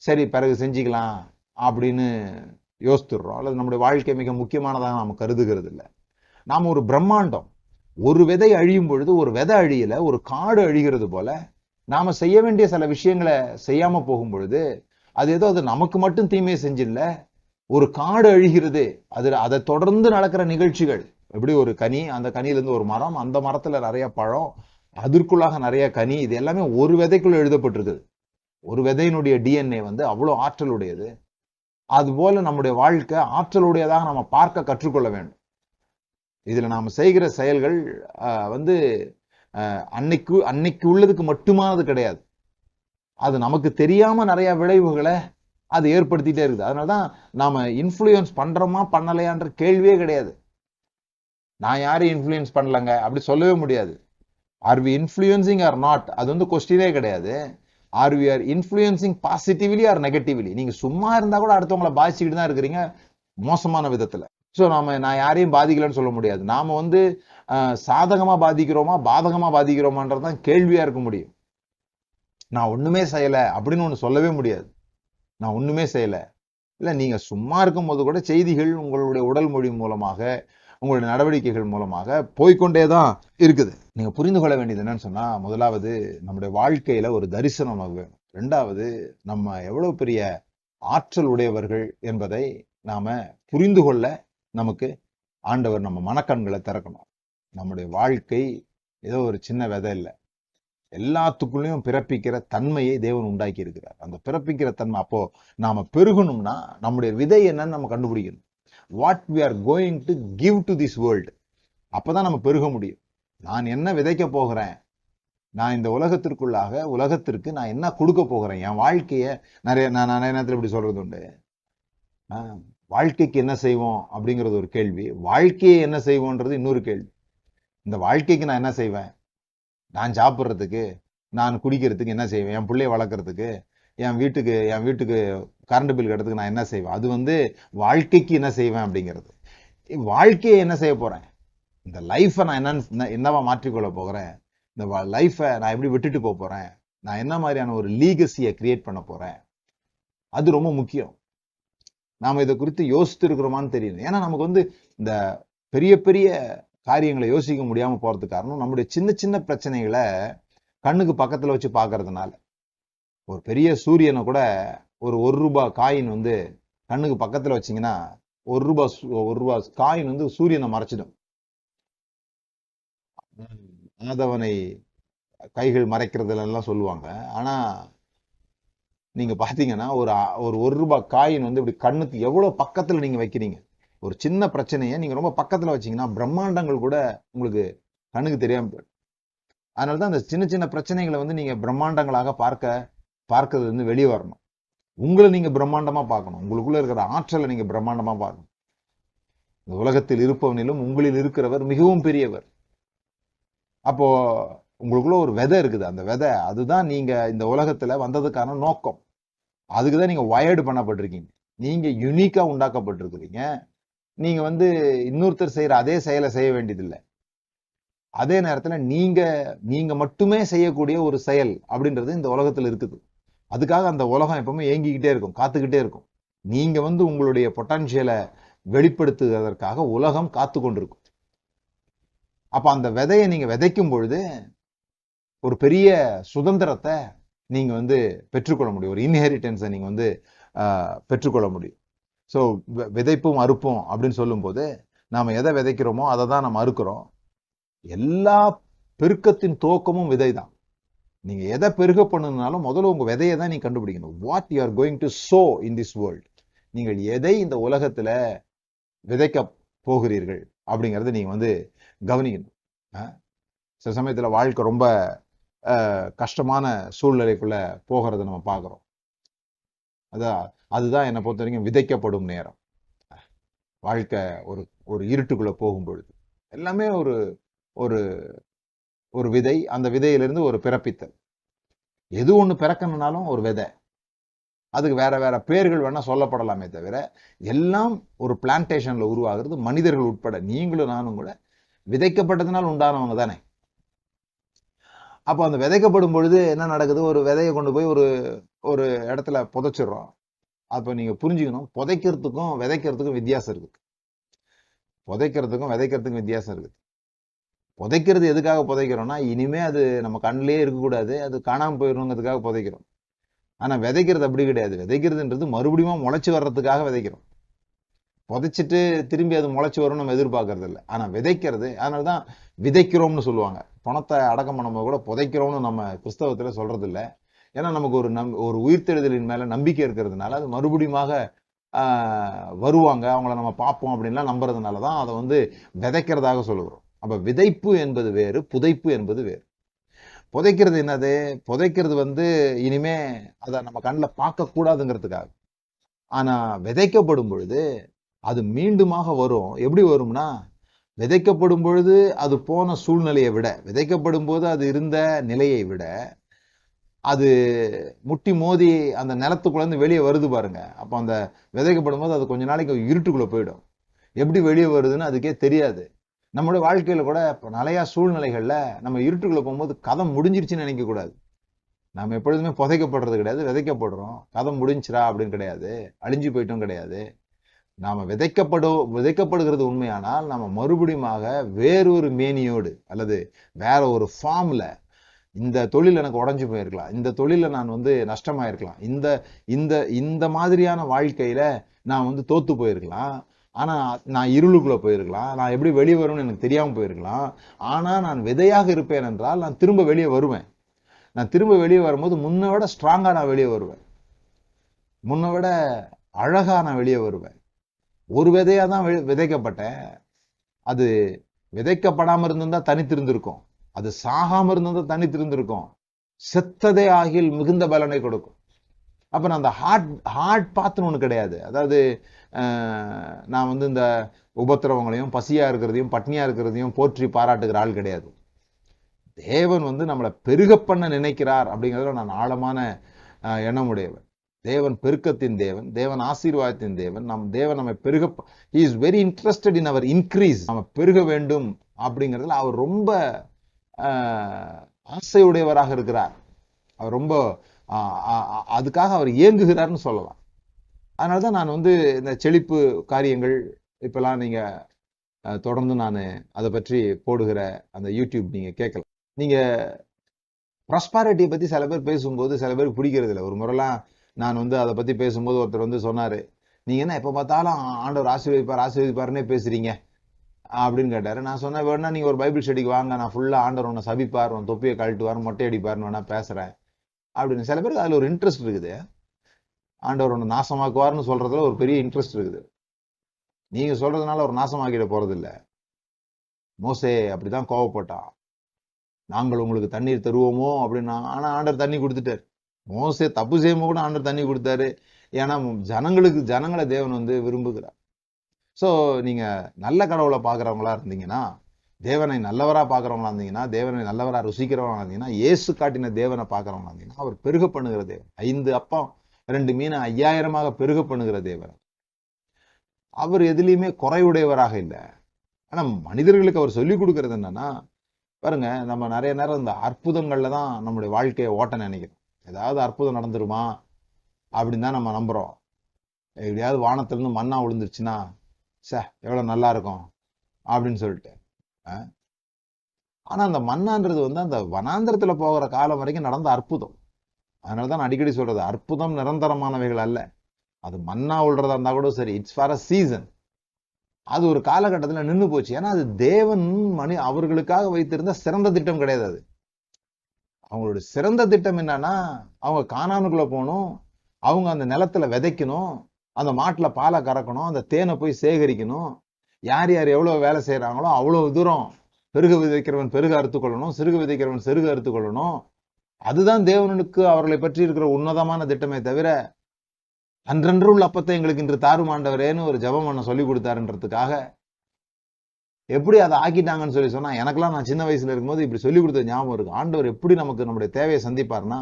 சரி பிறகு செஞ்சுக்கலாம் அப்படின்னு யோசித்துடுறோம். அல்லது நம்முடைய வாழ்க்கை மிக முக்கியமானதாக நாம கருதுகிறது இல்லை. நாம ஒரு பிரம்மாண்டம். ஒரு விதை அழியும் பொழுது ஒரு விதை அழியல, ஒரு காடு அழிகிறது போல நாம செய்ய வேண்டிய சில விஷயங்களை செய்யாம போகும் பொழுது அது ஏதோ அது நமக்கு மட்டும் தீமையை செஞ்சில்ல, ஒரு காடு அழிகிறது. அதை தொடர்ந்து நடக்கிற நிகழ்ச்சிகள். எப்படி ஒரு கனி, அந்த கனியிலிருந்து ஒரு மரம், அந்த மரத்துல நிறைய பழம், அதற்குள்ளாக நிறைய கனி, இது எல்லாமே ஒரு விதைக்குள்ள எழுதப்பட்டிருக்குது. ஒரு விதையினுடைய டிஎன்ஏ அவ்வளவு ஆற்றலுடையது. அது போல நம்முடைய வாழ்க்கை ஆற்றலுடையதாக நாம பார்க்க கற்றுக்கொள்ள வேண்டும். இதுல நாம செய்கிற செயல்கள் அன்னைக்கு உள்ளதுக்கு மட்டுமானது கிடையாது. அது நமக்கு தெரியாம நிறைய விளைவுகளை அது ஏற்படுத்திட்டே இருக்குது. அதனாலதான் நாம இன்ஃப்ளூயன்ஸ் பண்றோமா பண்ணலையான்ற கேள்வியே கிடையாது. நான் யாரையும் இன்ஃப்ளூயன்ஸ் பண்ணலங்க அப்படி சொல்லவே முடியாது. Are we influencing or not, அது கொஸ்டினே கிடையாது. Are we are influencing positively or negatively. நீங்க சும்மா இருந்தா கூட அடுத்தவங்களை பாதிச்சுக்கிட்டு தான் இருக்கிறீங்க மோசமான விதத்துல. ஸோ நான் யாரையும் பாதிக்கலன்னு சொல்ல முடியாது. நாம சாதகமா பாதிக்கிறோமா பாதகமா பாதிக்கிறோமான்றதுதான் கேள்வியா இருக்க முடியும். நான் ஒண்ணுமே செய்யல அப்படின்னு ஒண்ணு சொல்லவே முடியாது. நான் ஒண்ணுமே செய்யல இல்ல, நீங்க சும்மா இருக்கும் போது கூட செய்திகள் உங்களுடைய உடல் மொழி மூலமாக, உங்களுடைய நடவடிக்கைகள் மூலமாக போய்க்கொண்டேதான் இருக்குது. நீங்க புரிந்து கொள்ள வேண்டியது என்னன்னு சொன்னா, முதலாவது நம்முடைய வாழ்க்கையில ஒரு தரிசனம் வேணும். இரண்டாவது, நம்ம எவ்வளவு பெரிய ஆற்றல் உடையவர்கள் என்பதை நாம புரிந்து கொள்ள நமக்கு ஆண்டவர் நம்ம மனக்கண்களை திறக்கணும். நம்முடைய வாழ்க்கை ஏதோ ஒரு சின்ன விதை இல்லை, எல்லாத்துக்குள்ளேயும் பிறப்பிக்கிற தன்மையை தேவன் உண்டாக்கி இருக்கிறார். அந்த பிறப்பிக்கிற தன்மை, அப்போ நாம பெருகணும்னா நம்முடைய விதை என்னன்னு நம்ம கண்டுபிடிக்கணும். What we are going to give to this world. அப்பதான் நம்ம பெருக முடியும். நான் என்ன விதைக்க போகிறேன், நான் இந்த உலகத்திற்கு நான் என்ன கொடுக்க போகிறேன், என் வாழ்க்கைய நான் நிறைய நேரத்தில் இப்படி சொல்றது உண்டு. வாழ்க்கைக்கு என்ன செய்வோம் அப்படிங்கிறது ஒரு கேள்வி, வாழ்க்கையை என்ன செய்வோன்றது இன்னொரு கேள்வி. இந்த வாழ்க்கைக்கு நான் என்ன செய்வேன், நான் சாப்பிட்றதுக்கு, நான் குடிக்கிறதுக்கு என்ன செய்வேன், என் பிள்ளைய வளர்க்கறதுக்கு, என் வீட்டுக்கு கரண்ட் பில் கட்டுறதுக்கு நான் என்ன செய்வேன், அது வாழ்க்கைக்கு என்ன செய்வேன் அப்படிங்கிறது. வாழ்க்கையை என்ன செய்ய போறேன், இந்த லைஃபை நான் என்னவா மாற்றிக்கொள்ள போகிறேன், இந்த லைஃபை நான் எப்படி விட்டுட்டு போறேன், நான் என்ன மாதிரியான ஒரு லீகசியை கிரியேட் பண்ண போறேன், அது ரொம்ப முக்கியம். நாம இதை குறித்து யோசித்து இருக்கிறோமான்னு தெரியல. ஏன்னா நமக்கு இந்த பெரிய பெரிய காரியங்களை யோசிக்க முடியாம போறதுக்கு காரணம் நம்முடைய சின்ன சின்ன பிரச்சனைகளை கண்ணுக்கு பக்கத்துல வச்சு பாக்குறதுனால. ஒரு பெரிய சூரியனை கூட ஒரு ரூபாய் காயின் கண்ணுக்கு பக்கத்துல வச்சீங்கன்னா ஒரு ரூபாய் காயின் சூரியனை மறைச்சிடும். ஆதவனை கைகள் மறைக்கிறதுல எல்லாம் சொல்லுவாங்க. ஆனா நீங்க பாத்தீங்கன்னா ஒரு ரூபாய் காயின் இப்படி கண்ணுக்கு எவ்வளவு பக்கத்துல நீங்க வைக்கிறீங்க. ஒரு சின்ன பிரச்சனையை நீங்க ரொம்ப பக்கத்துல வச்சீங்கன்னா பிரம்மாண்டங்கள் கூட உங்களுக்கு கண்ணுக்கு தெரியாம போயிடும். அதனாலதான் அந்த சின்ன சின்ன பிரச்சனைகளை நீங்க பிரம்மாண்டங்களாக பார்க்கறது வெளியே வரணும். உங்களை நீங்க பிரம்மாண்டமா பார்க்கணும். உங்களுக்குள்ள இருக்கிற ஆற்றலை நீங்க பிரம்மாண்டமா பார்க்கணும். இந்த உலகத்தில் இருப்பவனிலும் உங்களில் இருக்கிறவர் மிகவும் பெரியவர். அப்போ உங்களுக்குள்ள ஒரு விதை இருக்குது. அந்த விதை அதுதான் நீங்க இந்த உலகத்துல வந்ததுக்கான நோக்கம். அதுக்குதான் நீங்க வயர்டு பண்ணப்பட்டிருக்கீங்க. நீங்க யுனிக்கா உண்டாக்கப்பட்டிருக்கிறீங்க. நீங்க இன்னொருத்தர் செய்யற அதே செயலை செய்ய வேண்டியதில்லை. அதே நேரத்துல நீங்க மட்டுமே செய்யக்கூடிய ஒரு செயல் அப்படின்றது இந்த உலகத்துல இருக்குது. அதுக்காக அந்த உலகம் எப்பவுமே ஏங்கிக்கிட்டே இருக்கும், காத்துக்கிட்டே இருக்கும். நீங்க உங்களுடைய பொட்டன்ஷியலை வெளிப்படுத்துவதற்காக உலகம் காத்து கொண்டிருக்கும். அப்ப அந்த விதையை நீங்க விதைக்கும் பொழுது ஒரு பெரிய சுதந்திரத்தை நீங்க பெற்றுக்கொள்ள முடியும். ஒரு இன்ஹெரிட்டன்ஸை நீங்க பெற்றுக்கொள்ள முடியும். ஸோ விதைப்பும் அறுப்போம் அப்படின்னு சொல்லும் போது நாம எதை விதைக்கிறோமோ அதை தான் நம்ம அறுக்கிறோம். எல்லா பெருக்கத்தின் துவக்கமும் விதை தான். நீங்க எதை பெருக பண்ணணும்னாலும் முதல்ல உங்க விதையை தான் நீங்க கண்டுபிடிக்கணும். What you are going to so in this world. நீங்கள் எதை இந்த உலகத்துல விதைக்க போகிறீர்கள் அப்படிங்கறத நீங்க கவனிக்கணும். சில சமயத்துல வாழ்க்கை ரொம்ப கஷ்டமான சூழ்நிலைக்குள்ள போகிறத நம்ம பார்க்கிறோம். அதுதான் என்னை பொறுத்த வரைக்கும் விதைக்கப்படும் நேரம். வாழ்க்கை ஒரு இருட்டுக்குள்ள போகும் பொழுது எல்லாமே ஒரு ஒரு விதை. அந்த விதையிலிருந்து ஒரு பிறப்பித்தல். எது ஒண்ணு பிறக்கணும்னாலும் ஒரு விதை. அதுக்கு வேற வேற பேர்கள் வேணா சொல்லப்படலாமே தவிர எல்லாம் ஒரு பிளான்டேஷன்ல உருவாகிறது. மனிதர்கள் உட்பட நீங்களும் நானும் கூட விதைக்கப்பட்டதுனால் உண்டானவங்க தானே. அப்போ அந்த விதைக்கப்படும் பொழுது என்ன நடக்குது, ஒரு விதையை கொண்டு போய் ஒரு இடத்துல புதைச்சிடுறோம். அப்ப நீங்க புரிஞ்சுக்கணும், புதைக்கிறதுக்கும் விதைக்கிறதுக்கும் வித்தியாசம் இருக்கு. விதைக்கிறதுக்கும் வித்தியாசம் இருக்குது. புதைக்கிறது எதுக்காக புதைக்கிறோம்னா, இனிமே அது நம்ம கண்ணிலே இருக்கக்கூடாது, அது காணாம போயிடணுங்கிறதுக்காக புதைக்கிறோம். ஆனா விதைக்கிறது அப்படி கிடையாது. விதைக்கிறதுன்றது மறுபடியும் முளைச்சு வர்றதுக்காக விதைக்கிறோம். புதைச்சிட்டு திரும்பி அது முளைச்சு வரும்னு நம்ம எதிர்பார்க்கறது இல்லை. ஆனா விதைக்கிறது, அதனாலதான் விதைக்கிறோம்னு சொல்லுவாங்க. பணத்தை அடக்கம் பண்ணும்போது கூட புதைக்கிறோம்னு நம்ம கிறிஸ்தவத்துல சொல்றது இல்லை. ஏன்னா நமக்கு ஒரு உயிர்த்தெழுதலின் மேல நம்பிக்கை இருக்கிறதுனால அது மறுபடியுமாக வருவாங்க, அவங்கள நம்ம பார்ப்போம் அப்படின்லாம் நம்புறதுனாலதான் அதை விதைக்கிறதாக சொல்லுகிறோம். அப்ப விதைப்பு என்பது வேறு, புதைப்பு என்பது வேறு. புதைக்கிறது என்னது, புதைக்கிறது இனிமே அதை நம்ம கண்ணில் பார்க்க கூடாதுங்கிறதுக்காக. ஆனா விதைக்கப்படும் பொழுது அது மீண்டுமாக வரும். எப்படி வரும்னா, விதைக்கப்படும் பொழுது அது போன சூழ்நிலையை விட, விதைக்கப்படும் போது அது இருந்த நிலையை விட அது முட்டி மோதி அந்த நிலத்துக்குள்ள வெளியே வருது பாருங்க. அப்ப அந்த விதைக்கப்படும் போது அது கொஞ்ச நாளைக்கு இருட்டுக்குள்ள போயிடும். எப்படி வெளியே வருதுன்னு அதுக்கே தெரியாது. நம்மளுடைய வாழ்க்கையில கூட நிறைய சூழ்நிலைகள்ல நம்ம இருட்டுக்குள்ள போகும்போது கதை முடிஞ்சிருச்சுன்னு நினைக்க கூடாது. நம்ம எப்பொழுதுமே புதைக்கப்படுறது கிடையாது, விதைக்கப்படுறோம். கதை முடிஞ்சிரா அப்படின்னு கிடையாது, அழிஞ்சு போயிட்டும் கிடையாது. நாம விதைக்கப்படுகிறது உண்மையானால் நம்ம மறுபடியுமாக வேறொரு மேனியோடு அல்லது வேற ஒரு ஃபார்ம்ல, இந்த தொழில் எனக்கு உடைஞ்சு போயிருக்கலாம், இந்த தொழில நான் நஷ்டமாயிருக்கலாம், இந்த இந்த இந்த மாதிரியான வாழ்க்கையில நான் தோத்து போயிருக்கலாம், ஆனா நான் இருளுக்குள்ள போயிருக்கலாம், நான் எப்படி வெளியே வரும்னு எனக்கு தெரியாம போயிருக்கலாம். ஆனா நான் விதையாக இருப்பேன் என்றால் நான் திரும்ப வெளியே வருவேன். நான் திரும்ப வெளியே வரும்போது முன்ன விட ஸ்ட்ராங்கா நான் வெளியே வருவேன், முன்ன விட அழகா நான் வெளியே வருவேன். ஒரு விதையா தான் விதைக்கப்பட்டேன். அது விதைக்கப்படாம இருந்திருந்தா தனித்திருந்திருக்கும், அது சாகாம இருந்திருந்தா தனித்திருந்திருக்கும். செத்ததே ஆகில் மிகுந்த பலனை கொடுக்கும். அப்ப நான் அந்த ஹார்ட் பாத்துன்னு ஒண்ணு கிடையாது. அதாவது நான் இந்த உபத்திரவங்களையும் பசியா இருக்கிறதையும் பட்னியா இருக்கிறதையும் போற்றி பாராட்டுகிற ஆள் கிடையாது. தேவன் நம்மளை பெருக பண்ண நினைக்கிறார் அப்படிங்கிறதுல நான் ஆழமான எண்ணம் உடையவன். தேவன் பெருக்கத்தின் தேவன், தேவன் ஆசீர்வாதத்தின் தேவன். தேவன் நம்ம பெருக, he is very interested in our increase. நம்ம பெருக வேண்டும் அப்படிங்கிறதுல அவர் ரொம்ப ஆசையுடையவராக இருக்கிறார். அவர் ரொம்ப அதுக்காக அவர் இயங்குகிறார்னு சொல்லலாம். அதனாலதான் நான் இந்த செழிப்பு காரியங்கள் இப்பெல்லாம் நீங்க தொடர்ந்து நான் அதை பற்றி போடுகிற அந்த யூடியூப் நீங்க கேட்கலாம். நீங்க ப்ராஸ்பாரிட்டியை பத்தி சில பேர் பேசும்போது சில பேருக்கு பிடிக்கிறது இல்லை. ஒரு முறைலாம் நான் அதை பத்தி பேசும்போது ஒருத்தர் சொன்னாரு, நீங்க என்ன எப்ப பார்த்தாலும் ஆண்டவர் ஆசீர்வதிப்பாருன்னே பேசுறீங்க அப்படின்னு கேட்டாரு. நான் சொன்னேன், வேணா நீங்க ஒரு பைபிள் ஸ்டடிக்கு வாங்க, நான் ஃபுல்லா ஆண்டவர் உன்னை சபிப்பார், உன் தொப்பியை கழட்டுவார், மொட்டை அடிப்பாருன்னு வேணா பேசுறேன் அப்படின்னு. சில பேருக்கு அதுல ஒரு இன்ட்ரெஸ்ட் இருக்குது. ஆண்டவர் ஒன்று நாசமாக்குவார்னு சொல்றதுல ஒரு பெரிய இன்ட்ரெஸ்ட் இருக்குது. நீங்க சொல்றதுனால ஒரு நாசமாக்கிட போறது இல்ல. மோசே அப்படிதான் கோவப்பட்டான், நாங்கள் உங்களுக்கு தண்ணீர் தருவோமோ அப்படின்னா. ஆனா ஆண்டவர் தண்ணி கொடுத்துட்டாரு. மோசே தப்பு செய்யும்போது கூட ஆண்டவர் தண்ணி கொடுத்தாரு. ஏன்னா ஜனங்களை தேவன் விரும்புகிறார். சோ நீங்க நல்ல கடவுளை பாக்குறவங்களா இருந்தீங்கன்னா, தேவனை நல்லவரா பாக்குறவங்களா இருந்தீங்கன்னா, தேவனை நல்லவரா ருசிக்கிறவங்களா இருந்தீங்கன்னா, இயேசு காட்டின தேவனை பாக்குறவங்களா இருந்தீங்கன்னா, அவர் பெருக பண்ணுகிற தேவன். 5 அப்பம் 2 மீன் 5000 பெருக பண்ணுகிற தேவன். அவர் எதுலையுமே குறைவுடையவராக இல்லை. ஆனா மனிதர்களுக்கு அவர் சொல்லிக் கொடுக்கறது என்னன்னா, பாருங்க, நம்ம நிறைய நேரம் இந்த அற்புதங்கள்ல தான் நம்முடைய வாழ்க்கையை ஓட்ட நினைக்கிறோம். ஏதாவது அற்புதம் நடந்துருமா அப்படின்னு தான் நம்ம நம்புறோம். எப்படியாவது வானத்துல இருந்து மண்ணா விழுந்துருச்சுன்னா எவ்வளவு நல்லா இருக்கும் அப்படின்னு சொல்லிட்டு. ஆனா அந்த மண்ணான்றது அந்த வனாந்திரத்துல போகிற காலம் வரைக்கும் நடந்த அற்புதம். அதனாலதான் நான் அடிக்கடி சொல்றது, அற்புதம் நிரந்தரமானவைகள் அல்ல. அது மண்ணா விழுறதா இருந்தா கூட சரி, இட்ஸ் ஃபார் அ சீசன். அது ஒரு காலகட்டத்துல நின்னு போச்சு. ஏன்னா அது தேவன் அவர்களுக்காக வைத்திருந்த சிறந்த திட்டம் கிடையாது. அது அவங்களுடைய சிறந்த திட்டம் என்னன்னா, அவங்க கானானுக்குள்ள போகணும், அவங்க அந்த நிலத்துல விதைக்கணும், அந்த மாட்டுல பாலை கறக்கணும், அந்த தேனை போய் சேகரிக்கணும். யார் யார் எவ்வளவு வேலை செய்யறாங்களோ அவ்வளவு தூரம் பெருக விதைக்கிறவன் பெருக அறுத்து கொள்ளணும், சிறுக விதைக்கிறவன் சிறுக அறுத்து கொள்ளணும். அதுதான் தேவனுக்கு அவர்களை பற்றி இருக்கிற உன்னதமான திட்டமே தவிர, அன்றன்று உள்ள அப்பத்தை எங்களுக்கு இன்று தாருமாண்டவரேன்னு ஒரு ஜெபம் பண்ண சொல்லி கொடுத்தாருன்றதுக்காக எப்படி அதை ஆக்கிட்டாங்கன்னு சொன்னா, எனக்கெல்லாம் நான் சின்ன வயசுல இருக்கும்போது இப்படி சொல்லி கொடுத்த ஞாபகம் இருக்கு. ஆண்டவர் எப்படி நமக்கு நம்முடைய தேவையை சந்திப்பார்னா,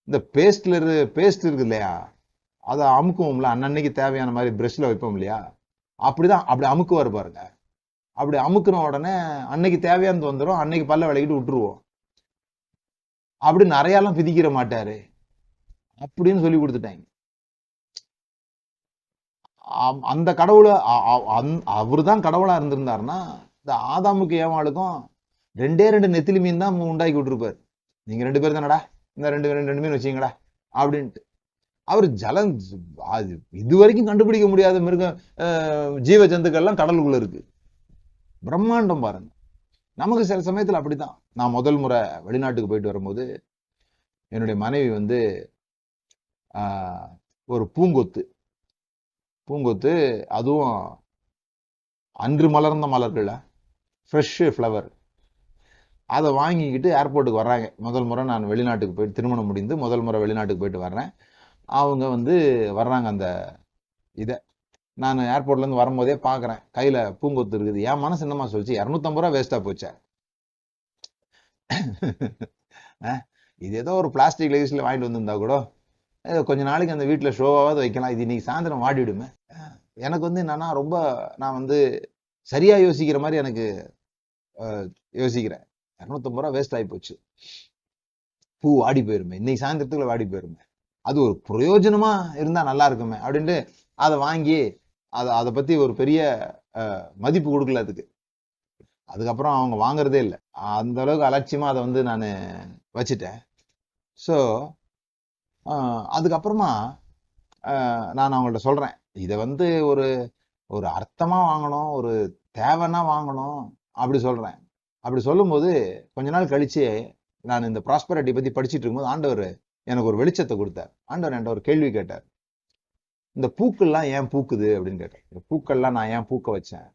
இந்த பேஸ்ட் இருக்கு இல்லையா, அதை அமுக்குவோம்ல, அன்னன்னைக்கு தேவையான மாதிரி பிரஷ்ல வைப்போம் இல்லையா, அப்படிதான் அப்படி அமுக்குவாரு பாருங்க. அப்படி அமுக்குன உடனே அன்னைக்கு தேவையானது வந்துடும், அன்னைக்கு பல்ல விளக்கிட்டு விட்டுருவோம். அப்படி நிறையாலாம் பிதிக்கிற மாட்டாரு அப்படின்னு சொல்லி கொடுத்துட்டாங்க. அந்த கடவுளை அவருதான் கடவுளா இருந்திருந்தாருன்னா, இந்த ஆதாமுக்கு ஏவாளுக்கும் 2 நெத்திலி மீன் தான் உண்டாக்கி விட்டுருப்பாரு. நீங்க 2 பேர் தானடா, இந்த 2 மீன் வச்சீங்கடா அப்படின்ட்டு. அவர் இது வரைக்கும் கண்டுபிடிக்க முடியாத ஜீவ ஜந்துக்கள்லாம் கடலுக்குள்ள இருக்கு. பிரம்மாண்டம் பாருங்க. நமக்கு சில சமயத்துல அப்படித்தான். நான் முதல் முறை வெளிநாட்டுக்கு போயிட்டு வரும்போது என்னுடைய மனைவி ஒரு பூங்கொத்து, அதுவும் அன்று மலர்ந்த மலர்கள், ஃப்ரெஷ் ஃப்ளவர், அதை வாங்கிக்கிட்டு ஏர்போர்ட்டுக்கு வர்றாங்க. முதல் முறை நான் வெளிநாட்டுக்கு போயிட்டு, திருமணம் முடிந்து முதல் முறை வெளிநாட்டுக்கு போயிட்டு வர்றேன். அவங்க வர்றாங்க. அந்த இதை நான் ஏர்போர்ட்ல இருந்து வரும்போதே பாக்குறேன், கையில பூங்கொத்து இருக்குது. என் மனசு என்னமா சொல்லிச்சு, 250 ரூபா வேஸ்டா போச்ச. இது ஏதோ ஒரு பிளாஸ்டிக் லேஸ்ல வாங்கிட்டு வந்திருந்தா கூட கொஞ்ச நாளைக்கு அந்த வீட்டுல ஷோவாவது வைக்கலாம், இது இன்னைக்கு சாயந்தரம் வாடிடுமே. எனக்கு என்னன்னா, ரொம்ப நான் சரியா யோசிக்கிற மாதிரி எனக்கு யோசிக்கிறேன். 250 ரூபா வேஸ்ட் ஆகி போச்சு. பூ வாடி போயிருமே, இன்னைக்கு சாயந்தரத்துக்குள்ள வாடி போயிருமே, அது ஒரு பிரயோஜனமா இருந்தா நல்லா இருக்குமே அப்படின்ட்டு அதை வாங்கி அதை பத்தி ஒரு பெரிய மதிப்பு கொடுக்கல அதுக்கு. அதுக்கப்புறம் அவங்க வாங்குறதே இல்லை. அந்த அளவுக்கு அலட்சியமா அதை வந்து நான் வச்சுட்டேன். ஸோ அதுக்கப்புறமா நான் அவங்கள்ட்ட சொல்றேன், இதை வந்து ஒரு ஒரு அர்த்தமா வாங்கணும், ஒரு தேவைன்னா வாங்கணும் அப்படி சொல்றேன். அப்படி சொல்லும்போது கொஞ்ச நாள் கழிச்சு நான் இந்த ப்ராஸ்பரிட்டி பத்தி படிச்சுட்டு இருக்கும்போது ஆண்டவர் எனக்கு ஒரு வெளிச்சத்தை கொடுத்தார். ஆண்டவர் என்கிட்ட ஒரு கேள்வி கேட்டார். இந்த பூக்கள்லாம் ஏன் பூக்குது அப்படின்னு கேட்டார். இந்த பூக்கள்லாம் நான் ஏன் பூக்க வச்சேன்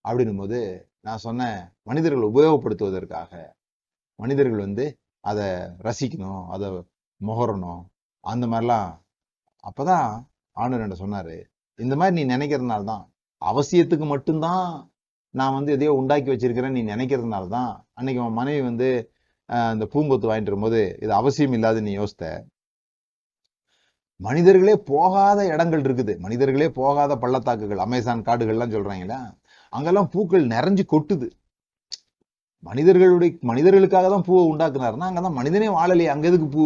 அப்படின்னும் போது நான் சொன்னேன், மனிதர்கள் உபயோகப்படுத்துவதற்காக. மனிதர்கள் வந்து அதை ரசிக்கணும், அதை முகரணும், அந்த மாதிரிலாம். அப்பதான் ஆண்டவர் என்ன சொன்னாரு, இந்த மாதிரி நீ நினைக்கிறதுனால தான், அவசியத்துக்கு மட்டும்தான் நான் வந்து எதையோ உண்டாக்கி வச்சிருக்கிறேன் நீ நினைக்கிறதுனால தான் அன்னைக்கு உன் மனைவி வந்து அந்த பூங்கொத்து வாங்கிட்டு வரும்போது இது அவசியம் இல்லாத நீ யோசித்த. மனிதர்களே போகாத இடங்கள் இருக்குது, மனிதர்களே போகாத பள்ளத்தாக்குகள், அமேசான் காடுகள்லாம் சொல்றாங்களா, அங்கெல்லாம் பூக்கள் நிறைஞ்சு கொட்டுது. மனிதர்களுக்காக தான் பூவை உண்டாக்குனாருன்னா அங்கதான் மனிதனே வாழலையே, அங்க எதுக்கு பூ?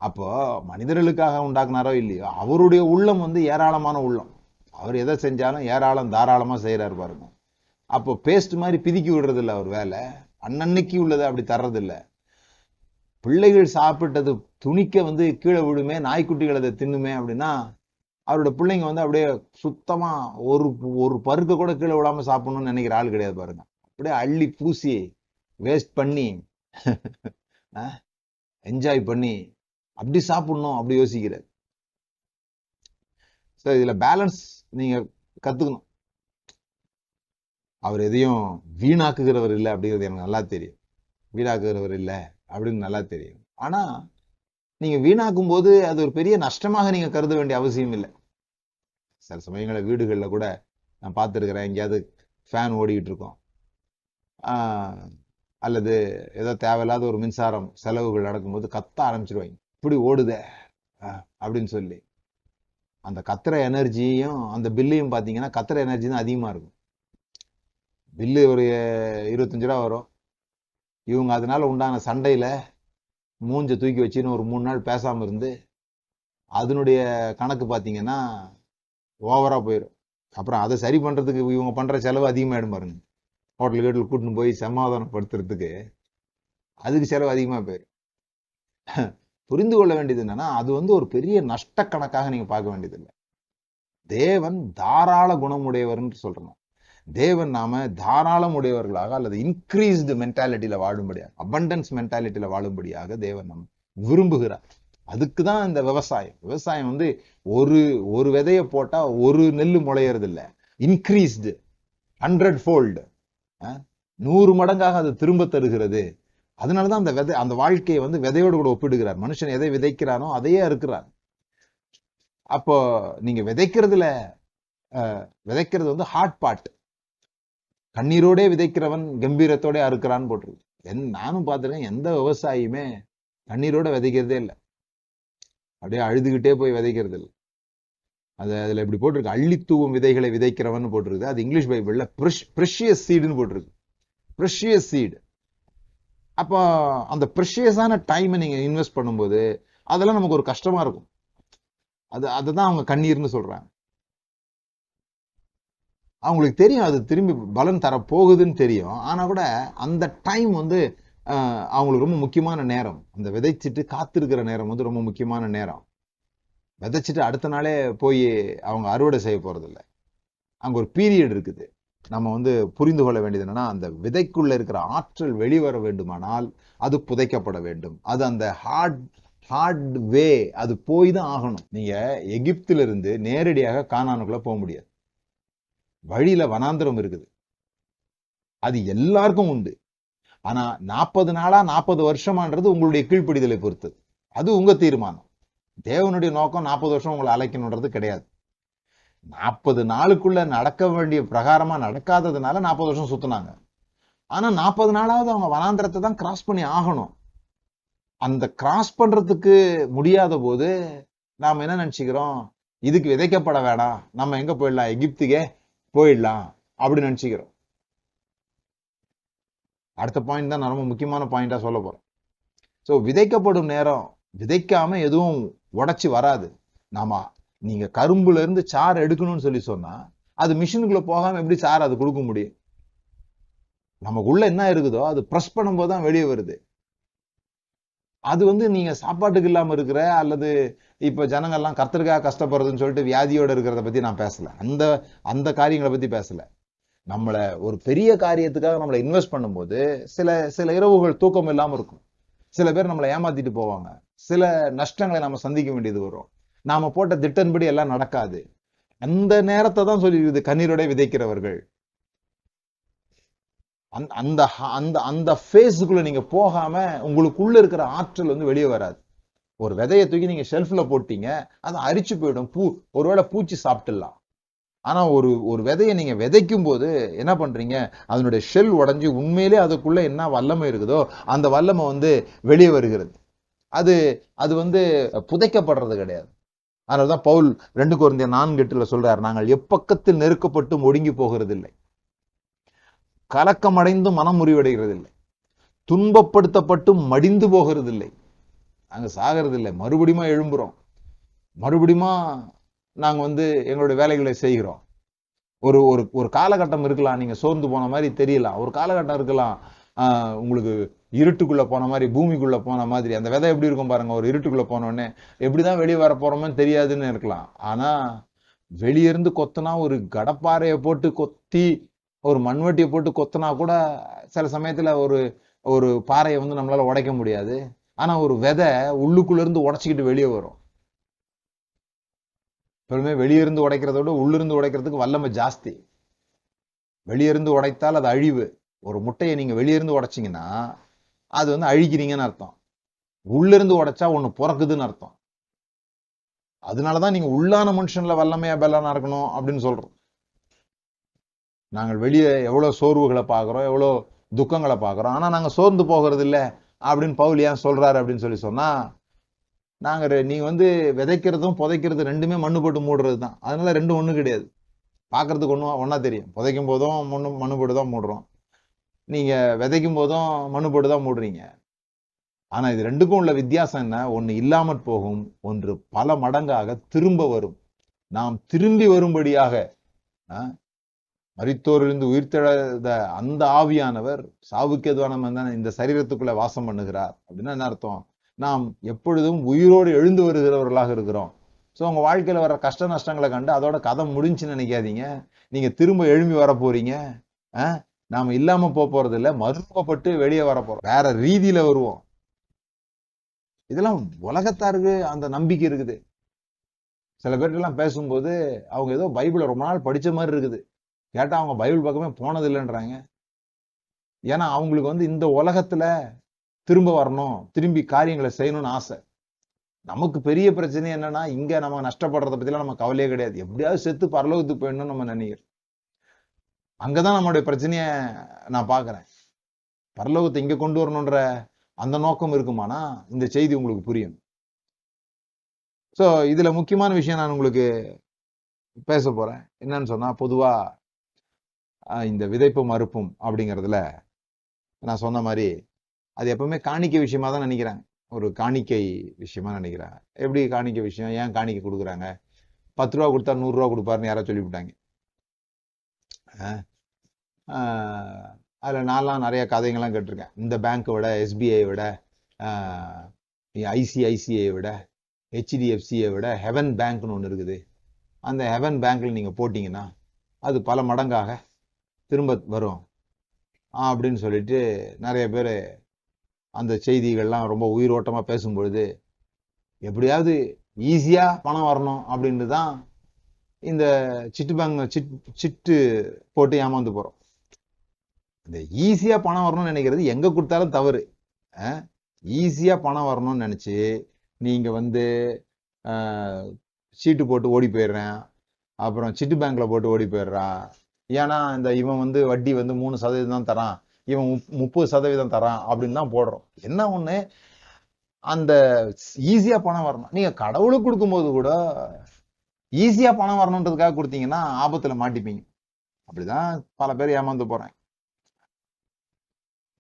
அப்போ மனிதர்களுக்காக உண்டாக்குனாரோ இல்லையோ, அவருடைய உள்ளம் வந்து ஏராளமான உள்ளம். அவர் எதை செஞ்சாலும் ஏராளம் தாராளமா செய்யறாரு பாருங்க. அப்போ பேஸ்ட் மாதிரி பிதிக்கி விடுறது இல்லை அவர் வேலை, அன்னன்னைக்கு உள்ளதை அப்படி தர்றது இல்லை. பிள்ளைகள் சாப்பிட்டது துணிக்க வந்து கீழே விடுமே, நாய்க்குட்டிகள் அதை தின்னுமே அப்படின்னா அவரோட பிள்ளைங்க வந்து அப்படியே சுத்தமா ஒரு பருக்க கூட கீழே விடாம சாப்பிடணும்னு நினைக்கிற ஆள் கிடையாது பாருங்க. அப்படியே அள்ளி பூசி வேஸ்ட் பண்ணி என்ஜாய் பண்ணி அப்படி சாப்பிடணும் அப்படி யோசிக்கிறார். ஸோ இதுல பேலன்ஸ் நீங்க கத்துக்கணும். அவர் எதையும் வீணாக்குகிறவர் இல்லை அப்படிங்கிறது எனக்கு நல்லா தெரியும். வீணாக்குகிறவர் இல்லை அப்படின்னு நல்லா தெரியும். ஆனா நீங்க வீணாக்கும் போது அது ஒரு பெரிய நஷ்டமாக நீங்க கருத வேண்டிய அவசியம் இல்லை. சில சமயங்கள வீடுகளில் கூட நான் பார்த்துருக்கிறேன், எங்கேயாவது ஃபேன் ஓடிக்கிட்டு இருக்கோம், அல்லது ஏதோ தேவையில்லாத ஒரு மின்சாரம் செலவுகள் நடக்கும்போது கத்த ஆரம்பிச்சிருவாங்க, இப்படி ஓடுதே அப்படின்னு சொல்லி. அந்த கத்துற எனர்ஜியும் அந்த பில்லையும் பார்த்தீங்கன்னா கத்துற எனர்ஜி தான் அதிகமாக இருக்கும். பில்லு ஒரு 25 ரூபா வரும். இவங்க அதனால உண்டான சண்டையில மூஞ்ச தூக்கி வச்சுன்னு ஒரு 3 நாள் பேசாம இருந்து அதனுடைய கணக்கு பார்த்தீங்கன்னா ஓவரா போயிடும். அப்புறம் அதை சரி பண்றதுக்கு இவங்க பண்ற செலவு அதிகமாயிடும் பாருங்க. ஹோட்டல் கூட்டின்னு போய் சமாதானப்படுத்துறதுக்கு அதுக்கு செலவு அதிகமா போயிடும். புரிந்து கொள்ள வேண்டியது என்னன்னா, அது வந்து ஒரு பெரிய நஷ்ட கணக்காக நீங்க பார்க்க வேண்டியது இல்லை. தேவன் தாராள குணமுடையவர்னு சொல்றோம். தேவன் நாம தாராளம் உடையவர்களாக அல்லது இன்க்ரீஸ்டு மென்டாலிட்டியில வாழும்படியாக, அபண்டன்ஸ் மென்டாலிட்டியில வாழும்படியாக தேவன் நம்ம விரும்புகிறார். அதுக்குதான் இந்த விவசாயம். விவசாயம் வந்து ஒரு விதைய போட்டா ஒரு நெல்லு முளையறது இல்லை, இன்க்ரீஸ்டு 100-fold 100 மடங்காக அது திரும்ப தருகிறது. அதனாலதான் அந்த விதை, அந்த வாழ்க்கையை வந்து விதையோடு கூட ஒப்பிடுகிறார். மனுஷன் எதை விதைக்கிறானோ அதையே அறுக்கிறார். அப்போ நீங்க விதைக்கிறது வந்து ஹார்ட் பார்ட். கண்ணீரோட விதைக்கிறவன் கம்பீரத்தோட அறுக்கிறான்னு போட்டிருக்கு. நானும் பார்த்திருக்கேன், எந்த விவசாயியுமே கண்ணீரோட விதைக்கிறதே இல்லை, அப்படியே அழுதுகிட்டே போய் விதைக்கிறது இல்லை. அதுல இப்படி போட்டிருக்கு, அள்ளித்தூவும் விதைகளை விதைக்கிறவன் போட்டிருக்கு. அது இங்கிலீஷ் பைபிள்ல ப்ரெஷியஸ் சீடுன்னு போட்டிருக்கு. Precious seed. அப்போ அந்த ப்ரெஷியஸான டைமை நீங்க இன்வெஸ்ட் பண்ணும்போது அதெல்லாம் நமக்கு ஒரு கஷ்டமா இருக்கும். அதுதான் அவங்க கண்ணீர்னு சொல்றாங்க. அவங்களுக்கு தெரியும் அது திரும்பி பலன் தர போகுதுன்னு தெரியும். ஆனா கூட அந்த டைம் வந்து அவங்களுக்கு ரொம்ப முக்கியமான நேரம். அந்த விதைச்சிட்டு காத்திருக்கிற நேரம் வந்து ரொம்ப முக்கியமான நேரம். விதைச்சிட்டு அடுத்த நாளே போய் அவங்க அறுவடை செய்ய போறது இல்லை. அங்க ஒரு பீரியட் இருக்குது. நம்ம வந்து புரிந்து கொள்ள வேண்டியது என்னன்னா, அந்த விதைக்குள்ள இருக்கிற ஆற்றல் வெளிவர வேண்டுமானால் அது புதைக்கப்பட வேண்டும். அது அந்த ஹார்ட் வே, அது போய் தான் ஆகணும். நீங்க எகிப்தில இருந்து நேரடியாக கானானுக்குள்ள போக முடியாது. வழியில வனாந்திரம் இருக்குது, அது எல்லாருக்கும் உண்டு. ஆனா 40 நாளா 40 வருஷமான்றது உங்களுடைய கீழ்ப்படிதலை பொறுத்தது. அது உங்க தீர்மானம். தேவனுடைய நோக்கம் 40 வருஷம் உங்களை அழைக்கணுன்றது கிடையாது. 40 நாளுக்குள்ள நடக்க வேண்டிய பிரகாரமா நடக்காததுனால 40 வருஷம் சுத்தினாங்க. ஆனா 40 நாளாவது அவங்க வனாந்திரத்தை தான் கிராஸ் பண்ணி ஆகணும். அந்த கிராஸ் பண்றதுக்கு முடியாத போது நாம என்ன நினைச்சுக்கிறோம், இதுக்கு விதைக்கப்பட வேணாம், நம்ம எங்க போயிடலாம், எகிப்துக்கே போயிடலாம் அப்படின்னு நினைச்சுக்கிறோம். அடுத்த பாயிண்ட் தான் நான் ரொம்ப முக்கியமான பாயிண்டா சொல்ல போறேன். சோ விதைக்கப்படும் நேரம், விதைக்காம எதுவும் உடைச்சு வராது. நாம நீங்க கரும்புல இருந்து சாறு எடுக்கணும்னு சொல்லி சொன்னா அது மிஷினுக்குள்ள போகாம எப்படி சாறு அது கொடுக்க முடியும்? நமக்குள்ள என்ன இருக்குதோ அது பிரஸ் பண்ணும்போது தான் வெளியே வருது. அது நீங்க சாப்பாட்டுக்கு இல்லாம இருக்கிற அல்லது இப்ப ஜனங்கள்லாம் கர்த்தருக்காக கஷ்டப்படுறதுன்னு சொல்லிட்டு வியாதியோட இருக்கிறத பத்தி நான் பேசல. அந்த அந்த காரியங்களை பத்தி பேசல. நம்மள ஒரு பெரிய காரியத்துக்காக நம்மளை இன்வெஸ்ட் பண்ணும்போது சில சில இரவுகள் தூக்கம் இல்லாம இருக்கும். சில பேர் நம்மளை ஏமாத்திட்டு போவாங்க. சில நஷ்டங்களை நம்ம சந்திக்க வேண்டியது வரும். நாம போட்ட திட்டன்படி எல்லாம் நடக்காது. அந்த நேரத்தை தான் சொல்லிடுது கண்ணீரோட விதைக்கிறவர்கள். அந்த அந்த அந்த ஃபேஸுக்குள்ள நீங்க போகாம உங்களுக்குள்ள இருக்கிற ஆற்றல் வெளியே வராது. ஒரு விதையை தூக்கி நீங்க ஷெல்ஃப்ல போட்டீங்க, அது அரிச்சு போயிடும். ஒருவேளை பூச்சி சாப்பிட்டுலாம். ஆனா ஒரு ஒரு விதையை நீங்க விதைக்கும் போது என்ன பண்றீங்க, அதனுடைய ஷெல் உடைஞ்சு உண்மையிலே அதுக்குள்ள என்ன வல்லமை இருக்குதோ அந்த வல்லமை வெளியே வருகிறது. அது அது புதைக்கப்படுறது கிடையாது. அதனாலதான் பவுல் 2 கொரிந்தியர் 4:8 சொல்றாரு, நாங்கள் எப்பக்கத்தில் நெருக்கப்பட்டு ஒடுங்கி போகிறது இல்லை, கலக்கமடைந்து மனம் முறிவடைகிறது இல்லை, துன்பப்படுத்தப்பட்டு மடிந்து போகிறது இல்லை. நாங்க சாகிறது இல்லை, மறுபடியும் எழும்புறோம், மறுபடியும் நாங்க எங்களுடைய வேலைகளை செய்கிறோம். ஒரு ஒரு ஒரு காலகட்டம் இருக்கலாம், நீங்க சோர்ந்து போன மாதிரி தெரியலாம். ஒரு காலகட்டம் இருக்கலாம், உங்களுக்கு இருட்டுக்குள்ள போன மாதிரி, பூமிக்குள்ள போன மாதிரி. அந்த விதை எப்படி இருக்கும் பாருங்க, ஒரு இருட்டுக்குள்ள போனோடனே எப்படிதான் வெளியே வர போறோமோ தெரியாதுன்னு இருக்கலாம். ஆனா வெளியிருந்து கொத்தனா, ஒரு கடப்பாறையை போட்டு கொத்தி, ஒரு மண்வெட்டியை போட்டு கொத்தனா கூட சில சமயத்துல ஒரு ஒரு பாறையை நம்மளால உடைக்க முடியாது. ஆனா ஒரு விதை உள்ளுக்குள்ள இருந்து உடைச்சிக்கிட்டு வெளியே வரும். எப்பவுமே வெளியிருந்து உடைக்கிறத விட உள்ளிருந்து உடைக்கிறதுக்கு வல்லமை ஜாஸ்தி. வெளியிருந்து உடைத்தால் அது அழிவு. ஒரு முட்டையை நீங்க வெளியிருந்து உடைச்சீங்கன்னா அது அழிக்கிறீங்கன்னு அர்த்தம். உள்ளிருந்து உடைச்சா ஒண்ணு பிறக்குதுன்னு அர்த்தம். அதனாலதான் நீங்க உள்ளான மனுஷன்ல வல்லமையா பெலனா இருக்கணும் அப்படின்னு சொல்றோம். நாங்கள் வெளியே எவ்வளவு சோர்வுகளை பாக்குறோம், எவ்வளவு துக்கங்களை பாக்குறோம், ஆனா நாங்க சோர்ந்து போகிறது இல்லை அப்படின்னு பவுல் ஏன் சொல்றாரு அப்படின்னு சொன்னா, நீங்க விதைக்கிறதும் புதைக்கிறது ரெண்டுமே மண்ணு போட்டு மூடுறது தான். அதனால ரெண்டும் ஒண்ணு கிடையாது. பாக்குறதுக்கு ஒன்னா தெரியும். புதைக்கும் போதும் மண்ணு போட்டு தான் மூடுறோம், நீங்க விதைக்கும் போதும் மண்ணு போட்டு தான் மூடுறீங்க. ஆனா இது ரெண்டுக்கும் உள்ள வித்தியாசம் என்ன? ஒண்ணு இல்லாமற் போகும், ஒன்று பல மடங்காக திரும்ப வரும். நாம் திரும்பி வரும்படியாக மரித்தோரிலிருந்து உயிர்த்தெழுந்த அந்த ஆவியானவர் சாவுக்கு எதுவான இந்த சரீரத்துக்குள்ள வாசம் பண்ணுகிறார். அப்படின்னா என்ன அர்த்தம்? நாம் எப்பொழுதும் உயிரோடு எழுந்து வருகிறவர்களாக இருக்கிறோம். சோ உங்க வாழ்க்கையில வர கஷ்ட நஷ்டங்களை கண்டு அதோட கதை முடிஞ்சுன்னு நினைக்காதீங்க. நீங்க திரும்ப எழும்பி வர போறீங்க. நாம இல்லாம போறது இல்ல, மறுக்கப்பட்டு வெளியே வர போறோம். வேற ரீதியில வருவோம். இதெல்லாம் உலகத்தாருக்கு அந்த நம்பிக்கை இருக்குது. சில பேர்கிட்ட எல்லாம் பேசும்போது அவங்க ஏதோ பைபிளை ரொம்ப நாள் படிச்ச மாதிரி இருக்குது. கேட்டா அவங்க பைபிள் பக்கமே போனது இல்லைன்றாங்க. ஏன்னா அவங்களுக்கு இந்த உலகத்துல திரும்ப வரணும், திரும்பி காரியங்களை செய்யணும்னு ஆசை. நமக்கு பெரிய பிரச்சனை என்னன்னா, இங்க நம்ம நஷ்டப்படுறத பத்திலாம் நம்ம கவலையே கிடையாது. எப்படியாவது செத்து பரலோகத்துக்கு போயிடணும்னு நம்ம நினைக்கிறோம். அங்கதான் நம்மளுடைய பிரச்சனைய நான் பாக்குறேன். பரலோகத்தை இங்க கொண்டு வரணும்ன்ற அந்த நோக்கம் இருக்குமானா இந்த செய்தி உங்களுக்கு புரியும். சோ இதுல முக்கியமான விஷயம் நான் உங்களுக்கு பேச போறேன். என்னன்னு சொன்னா, பொதுவா இந்த விதைப்பும் மறுப்பும் அப்படிங்கிறதுல நான் சொன்ன மாதிரி அது எப்பவுமே காணிக்கை விஷயமா தான் நினைக்கிறாங்க. ஒரு காணிக்கை விஷயமா நினைக்கிறாங்க. எப்படி காணிக்கை விஷயம்? ஏன் காணிக்கை கொடுக்குறாங்க? 10 ரூபா கொடுத்தா 100 ரூபா கொடுப்பாருன்னு யாராவது சொல்லிவிட்டாங்க. அதுல நான்லாம் நிறைய கதைகள்லாம் கேட்டிருக்கேன். இந்த பேங்கை விட, எஸ்பிஐ விட, ஐசிஐசிஐ விட, ஹெச்டிஎஃப்சியை விட ஹெவன் பேங்க்னு ஒன்று இருக்குது. அந்த ஹெவன் பேங்க்ல நீங்க போட்டீங்கன்னா அது பல மடங்காக திரும்ப வரும் அப்படின்னு சொல்லிட்டு நிறைய பேர் அந்த செய்திகள்லாம் ரொம்ப உயிரோட்டமா பேசும்பொழுது, எப்படியாவது ஈஸியா பணம் வரணும் அப்படின்னு தான் இந்த சிட்டு போட்டு ஏமாந்து போறோம். இந்த ஈஸியா பணம் வரணும்னு நினைக்கிறது எங்க கொடுத்தாலும் தவறு. ஈஸியா பணம் வரணும்னு நினைச்சு நீங்க சீட்டு போட்டு ஓடி போயிடுறேன், அப்புறம் சிட்டு பேங்க்ல போட்டு ஓடி போயிடுறான். ஏன்னா இவன் வட்டி 3% தான் தரான், இவன் 30% தரான் அப்படின்னு தான் போடுறோம். என்ன ஒண்ணு, அந்த ஈஸியா பணம் வரணும். நீங்க கடவுளுக்கு கொடுக்கும்போது கூட ஈஸியா பணம் வரணுன்றதுக்காக கொடுத்தீங்கன்னா ஆபத்துல மாட்டிப்பீங்க. அப்படிதான் பல பேர் ஏமாந்து போறேன்.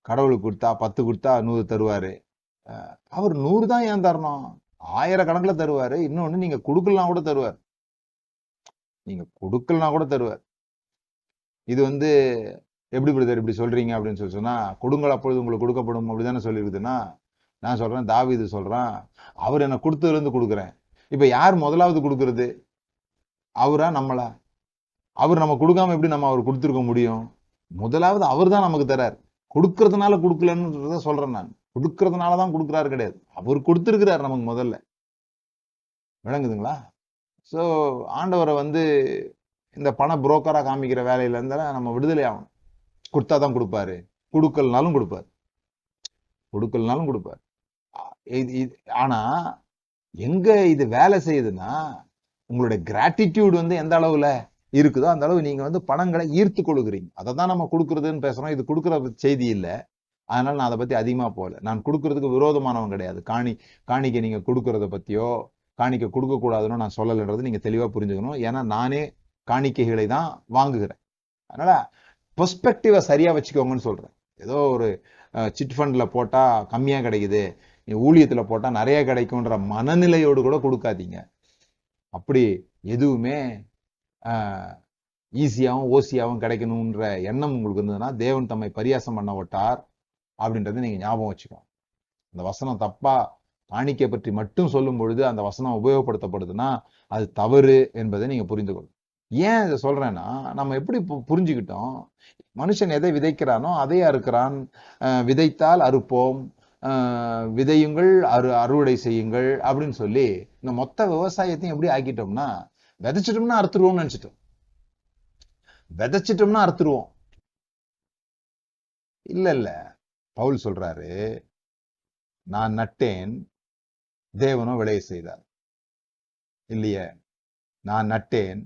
கடவுளுக்கு கொடுத்தா 10 கொடுத்தா 100 தருவாரு. அவர் 100 தான் ஏன் தரணும்? 1000 கணக்குல தருவாரு. இன்னொன்னு நீங்க கொடுக்கலாம் கூட தருவார். நீங்க கொடுக்கலனா கூட தருவார். இது வந்து எப்படி பிரதர் இப்படி சொல்றீங்க அப்படின்னு சொன்னா, கொடுங்கள் அப்பொழுது உங்களுக்கு கொடுக்கப்படும் அப்படிதானே சொல்லியிருக்குதுன்னா, நான் சொல்றேன் தாவீது சொல்றான், அவர் என்ன கொடுத்ததுல இருந்து கொடுக்குறேன். இப்ப யார் முதலாவது கொடுக்கிறது? அவரா நம்மளா? அவர் நம்ம கொடுக்காம எப்படி நம்ம அவர் கொடுத்திருக்க முடியும்? முதலாவது அவர் தான் நமக்கு தரார். கொடுக்கறதுனால கொடுக்கலன்னு சொல்றேன் நான். கொடுக்கறதுனாலதான் கொடுக்குறாரு கிடையாது. அவர் கொடுத்திருக்கிறார் நமக்கு முதல்ல. விளங்குதுங்களா? சோ ஆண்டவரை வந்து இந்த பண புரோக்கரா காமிக்கிற வேலையில இருந்தாலும் நம்ம விடுதலை ஆகணும். கொடுத்தாதான் கொடுப்பாரு, கொடுக்கலனாலும் கொடுப்பாரு, கொடுக்கலனாலும் கொடுப்பாரு. ஆனா எங்க இது வேலை செய்யுதுன்னா, உங்களுடைய கிராட்டிடியூட் வந்து எந்த அளவுல இருக்குதோ அந்த அளவு நீங்க வந்து பணங்களை ஈர்த்து கொள்கிறீங்க. அதை தான் நம்ம கொடுக்கறதுன்னு பேசுறோம். இது கொடுக்குற செய்தி இல்லை. அதனால நான் அதை பத்தி அதிகமா போகல. நான் கொடுக்கறதுக்கு விரோதமானவன் கிடையாது. காணிக்கை நீங்க கொடுக்கறத பத்தியோ காணிக்கை கொடுக்க கூடாதுன்னு நான் சொல்லலைன்றது நீங்க தெளிவா புரிஞ்சுக்கணும். ஏன்னா நானே காணிக்கைகளை தான் வாங்குகிறேன். அதனால பெர்ஸ்பெக்டிவை சரியா வச்சுக்கோங்கன்னு சொல்றேன். ஏதோ ஒரு சிட் ஃபண்ட்ல போட்டா கம்மியா கிடைக்குது, ஊழியத்துல போட்டா நிறைய கிடைக்கும்ன்ற மனநிலையோடு கூட கொடுக்காதீங்க. அப்படி எதுவுமே ஈஸியாவும் ஓசியாவும் கிடைக்கணும்ன்ற எண்ணம் உங்களுக்கு இருந்ததுன்னா தேவன் தம்மை பரியாசம் பண்ண விட்டார் அப்படின்றத நீங்க ஞாபகம் வச்சுக்கோங்க. அந்த வசனம் தப்பா காணிக்கை பற்றி மட்டும் சொல்லும் பொழுது அந்த வசனம் உபயோகப்படுத்தப்படுதுன்னா அது தவறு என்பதை நீங்க புரிந்து கொள்ளும். ஏன் இதை சொல்றேன்னா, நம்ம எப்படி புரிஞ்சுக்கிட்டோம், மனுஷன் எதை விதைக்கிறானோ அதை அறுக்கிறான். விதைத்தால் அறுப்போம், விதையுங்கள் அறுவடை செய்யுங்கள் அப்படின்னு சொல்லி இந்த மொத்த விவசாயத்தையும் எப்படி ஆக்கிட்டோம்னா, விதைச்சிட்டோம்னா அறுத்துருவோம்னு நினைச்சிட்டோம். விதைச்சிட்டோம்னா அறுத்துருவோம். இல்ல பவுல் சொல்றாரு, நான் நட்டேன் தேவனோ விளைய செய்தார். இல்லையே, நான் நட்டேன்,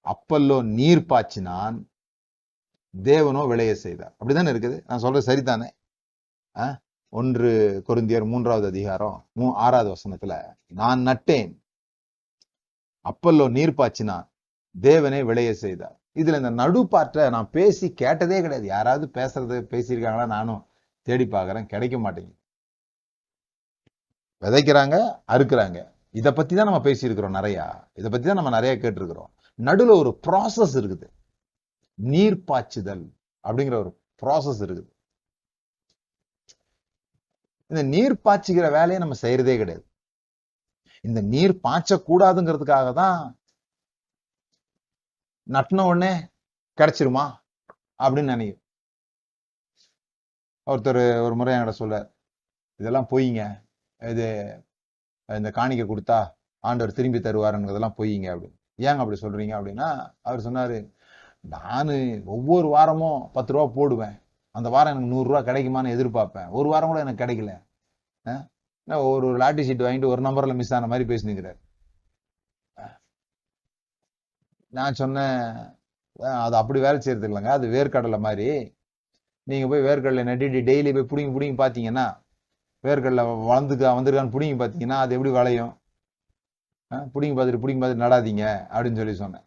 அப்பல்லோ நீர் பாய்ச்சினான், தேவனோ விளைய செய்தார். அப்படித்தானே இருக்குது. நான் சொல்றது சரிதானே? 1 கொரிந்தியர் 3வது அதிகாரம் 6வது வசனத்துல நான் நட்டேன், அப்பல்லோ நீர் பாய்ச்சினான், தேவனே விளைய செய்தார். இதுல இந்த நடுப்பாற்ற நான் பேசி கேட்டதே கிடையாது. யாராவது பேசியிருக்காங்களா? நானும் தேடி பார்க்கறேன், கிடைக்க மாட்டேங்குது. விதைக்கிறாங்க, அறுக்கிறாங்க. இதை பத்தி தான் நம்ம பேசியிருக்கிறோம் நிறைய. இதை பத்தி தான் நம்ம நிறைய கேட்டிருக்கிறோம். நடுவுல ஒரு ப்ராசஸ் இருக்குது. நீர் பாய்ச்சுதல் அப்படிங்கிற ஒரு ப்ராசஸ் இருக்குது. இந்த நீர் பாய்ச்சுகிற வேலையை நம்ம செய்யறதே கிடையாது. இந்த நீர் பாய்ச்ச கூடாதுங்கிறதுக்காக தான் நட்டின உடனே கிடைச்சிருமா அப்படின்னு நினைக்கும். ஒருத்தர் ஒரு முறை என்கிட்ட சொல்றார், இதெல்லாம் பொய்ங்க, இது இந்த காணிக்கை கொடுத்தா ஆண்டவர் திரும்பி தருவாருங்கிறதெல்லாம் பொய்ங்க அப்படின்னு. ஏங்க அப்படி சொல்றீங்க அப்படின்னா, அவர் சொன்னாரு, நானு ஒவ்வொரு வாரமும் 10 ரூபா போடுவேன், அந்த வாரம் எனக்கு 100 ரூபா கிடைக்குமான்னு எதிர்பார்ப்பேன், ஒரு வாரம் கூட எனக்கு கிடைக்கல. ஒரு லாட்டி சீட் வாங்கிட்டு ஒரு நம்பர்ல மிஸ் ஆன மாதிரி பேசினுக்கிறார். நான் சொன்னேன், அது அப்படி வேலை செய்யறது இல்லைங்க, அது வேர்க்கடலை மாதிரி. நீங்க போய் வேர்க்கடலை நட்டிட்டு டெய்லி போய் புடிங்கி பாத்தீங்கன்னா, வேர்க்கடலை வந்திருக்கான்னு புடிங்கி பாத்தீங்கன்னா அது எப்படி விளையும்? புடிங்கி பார்த்துட்டு நடாதீங்க அப்படின்னு சொல்லி சொன்னேன்.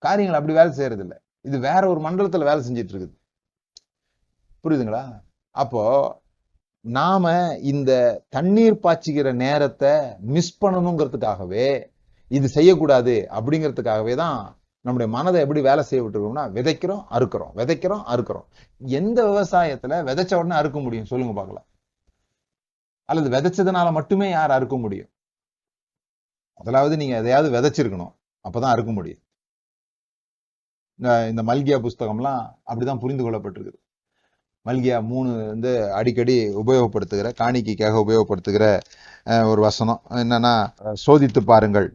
காரியங்கள் அப்படி வேலை செய்யறது இல்லை. இது வேற ஒரு மண்டலத்துல வேலை செஞ்சிட்டு இருக்குது. புரியுதுங்களா? அப்போ நாம இந்த தண்ணீர் பாய்ச்சுகிற நேரத்தை மிஸ் பண்ணணுங்கிறதுக்காகவே, இது செய்யக்கூடாது அப்படிங்கிறதுக்காகவே தான் நம்முடைய மனதை எப்படி வேலை செய்ய விட்டுருக்கோம்னா, விதைக்கிறோம் அறுக்கிறோம், விதைக்கிறோம் அறுக்கிறோம். எந்த விவசாயத்துல விதைச்ச உடனே அறுக்க முடியும் சொல்லுங்க பார்க்கலாம்? அல்லது விதைச்சதுனால மட்டுமே யார் அறுக்க முடியும்? முதலாவது நீங்க எதையாவது விதைச்சிருக்கணும், அப்பதான் அறுக்க முடியும். இந்த மல்கியா புஸ்தகம்லாம் அப்படிதான் புரிந்து கொள்ளப்பட்டிருக்குது. மல்கியா 3 வந்து அடிக்கடி உபயோகப்படுத்துகிற, காணிக்கைக்காக உபயோகப்படுத்துகிற ஒரு வசனம் என்னன்னா, சோதித்து பாருங்கள்.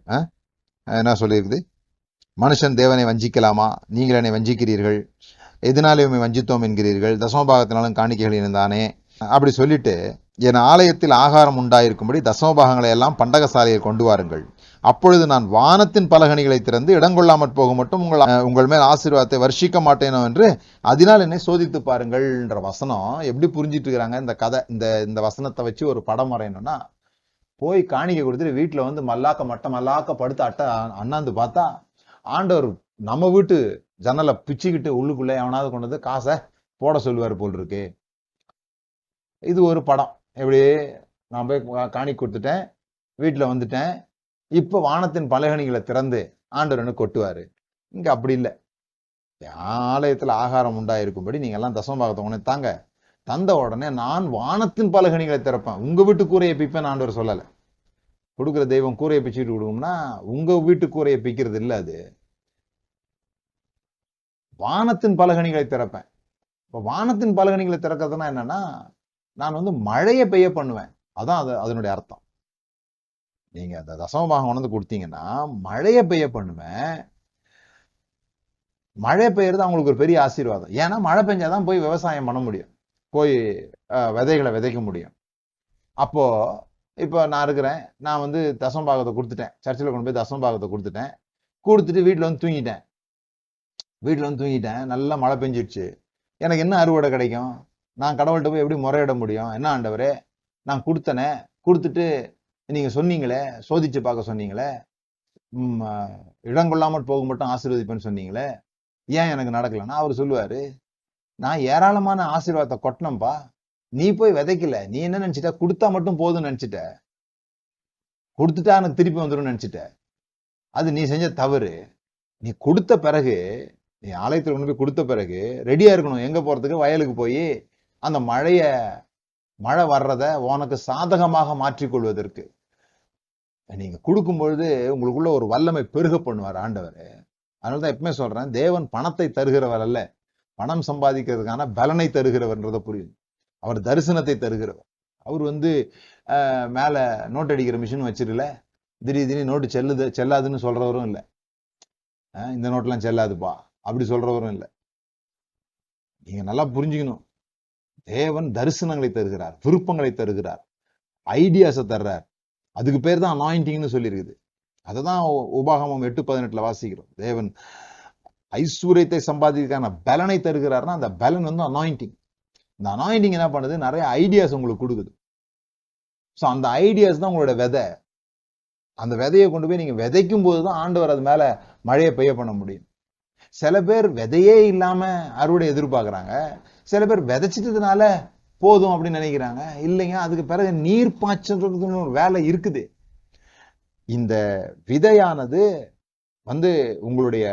என்ன சொல்லியிருக்குது? மனுஷன் தேவனை வஞ்சிக்கலாமா? நீங்கள் என்னை வஞ்சிக்கிறீர்கள், எதனாலே வஞ்சித்தோம் என்கிறீர்கள், தசமபாகத்தினாலும் காணிக்கைகள் இருந்தானே அப்படி சொல்லிட்டு, என் ஆலயத்தில் ஆகாரம் உண்டாயிருக்கும்படி தசமபாகங்களை எல்லாம் பண்டகசாலையை கொண்டு வாருங்கள், அப்பொழுது நான் வானத்தின் பலகணிகளை திறந்து இடங்கொள்ளாமற் போக மட்டும் உங்கள் மேல் ஆசீர்வாதத்தை வர்ஷிக்க மாட்டேனோ என்று அதனால் என்னை சோதித்து பாருங்கள்ன்ற வசனம் எப்படி புரிஞ்சிட்டு இருக்கிறாங்க? இந்த கதை, இந்த வசனத்தை வச்சு ஒரு படம் வரையணும்னா, போய் காணிக்கை கொடுத்துட்டு வீட்டுல வந்து மல்லாக்க படுத்து அண்ணாந்து பார்த்தா, ஆண்டவர் நம்ம வீட்டு ஜன்னலை பிச்சுக்கிட்டு உள்ளுக்குள்ள எவனாவது கொண்டு வந்து காசை போட சொல்லுவார் போல் இருக்கு. இது ஒரு படம். எப்படி நான் போய் காணிக்கை கொடுத்துட்டேன், வீட்டுல வந்துட்டேன், இப்ப வானத்தின் பலகணிகளை திறந்து ஆண்டவர் என்ன கொட்டுவாரு. இங்க அப்படி இல்லை. ஆலயத்துல ஆகாரம் உண்டாயிருக்கும்படி நீங்க எல்லாம் தசமபாகத்தை உடனே தாங்க. தந்த உடனே நான் வானத்தின் பலகணிகளை திறப்பேன். உங்க வீட்டு கூரையை பிப்பேன் ஆண்டவர் சொல்லல. கொடுக்குற தெய்வம் கூரையை பிச்சுட்டு கொடுக்கும்னா உங்க வீட்டு கூரையை பிக்கிறது இல்ல, அது வானத்தின் பலகணிகளை திறப்பேன். இப்ப வானத்தின் பலகணிகளை திறக்கிறதுனா என்னன்னா, நான் வந்து மழையை பெய்ய பண்ணுவேன். அதான் அதனுடைய அர்த்தம். நீங்க அந்த தசமபாகம் உணர்ந்து கொடுத்தீங்கன்னா மழையை பெய்ய பண்ணுவேன். மழை பெய்யறது அவங்களுக்கு ஒரு பெரிய ஆசீர்வாதம். ஏன்னா மழை பெஞ்சாதான் போய் விவசாயம் பண்ண முடியும், போய் விதைகளை விதைக்க முடியும். அப்போ இப்போ நான் இருக்கிறேன், நான் வந்து தசமபாகத்தை கொடுத்துட்டேன், சர்ச்சில் கொண்டு போய் தசமபாகத்தை கொடுத்துட்டேன். கொடுத்துட்டு வீட்டில் வந்து தூங்கிட்டேன். நல்லா மழை பெஞ்சிடுச்சு. எனக்கு என்ன அறுவடை கிடைக்கும்? நான் கடவுள்கிட்ட போய் எப்படி முறையிட முடியும்? என்ன ஆண்டவரே, நான் கொடுத்தனே, கொடுத்துட்டு நீங்க சொன்னீங்களே, சோதிச்சு பார்க்க சொன்னீங்களே, இடங்கொள்ளாமல் போக மட்டும் ஆசீர்வதிப்பேன்னு சொன்னீங்களே, ஏன் எனக்கு நடக்கலன்னா அவர் சொல்லுவாரு, நான் ஏராளமான ஆசீர்வாதத்தை கொட்டினப்பா, நீ போய் விதைக்கல. நீ என்ன நினைச்சிட்ட? கொடுத்தா மட்டும் போதும்னு நினைச்சிட்ட. கொடுத்துட்டா எனக்கு திருப்பி வந்துடும் நினைச்சிட்ட. அது நீ செஞ்ச தவறு. நீ கொடுத்த பிறகு, நீ ஆலயத்தில் கொண்டு போய் கொடுத்த பிறகு ரெடியா இருக்கணும். எங்க போறதுக்கு? வயலுக்கு போய் அந்த மழை வர்றத உனக்கு சாதகமாக மாற்றிக்கொள்வதற்கு. நீங்க கொடுக்கும் பொழுது உங்களுக்குள்ள ஒரு வல்லமை பெருக பண்ணுவார் ஆண்டவர். அதனாலதான் எப்பவுமே சொல்றேன், தேவன் பணத்தை தருகிறவர் அல்ல, பணம் சம்பாதிக்கிறதுக்கான பலனை தருகிறவர்ன்றத புரியுது. அவர் தரிசனத்தை தருகிறவர். அவர் வந்து மேல நோட் அடிக்கிற மிஷின் வச்சிருல, திடீர்னு நோட்டு செல்லாதுன்னு சொல்றவரும் இல்லை. இந்த நோட்டெல்லாம் செல்லாதுப்பா அப்படி சொல்றவரும் இல்லை. நீங்க நல்லா புரிஞ்சுக்கணும், தேவன் தரிசனங்களை தருகிறார், விருப்பங்களை தருகிறார், ஐடியாஸை தர்றார். அதுக்கு பேர் தான் அனாயிண்டிங்னு சொல்லியிருக்குது. அததான் உபாகமம் 8:18 வாசிக்கிறோம். தேவன் ஐஸ்வர்யத்தை சம்பாதிக்கான பலனை தருகிறார்னா அந்த பலன் வந்து அனாயிண்டிங். இந்த அனாயிண்டிங் என்ன பண்ணுது? நிறைய ஐடியாஸ் உங்களுக்கு கொடுக்குது. ஸோ அந்த ஐடியாஸ் தான் உங்களோட விதை. அந்த விதையை கொண்டு போய் நீங்க விதைக்கும் போதுதான் ஆண்டவர் அது மேல மழையை பெய்ய பண்ண முடியும். சில பேர் விதையே இல்லாம அறுவடை எதிர்பார்க்கறாங்க. சில பேர் விதைச்சிட்டதுனால போதும் அப்படின்னு நினைக்கிறாங்க. இல்லைங்க, அதுக்கு பிறகு நீர் பாய்ச்சறதுன்னு ஒரு வேலை இருக்குது. இந்த விதையானது வந்து உங்களுடைய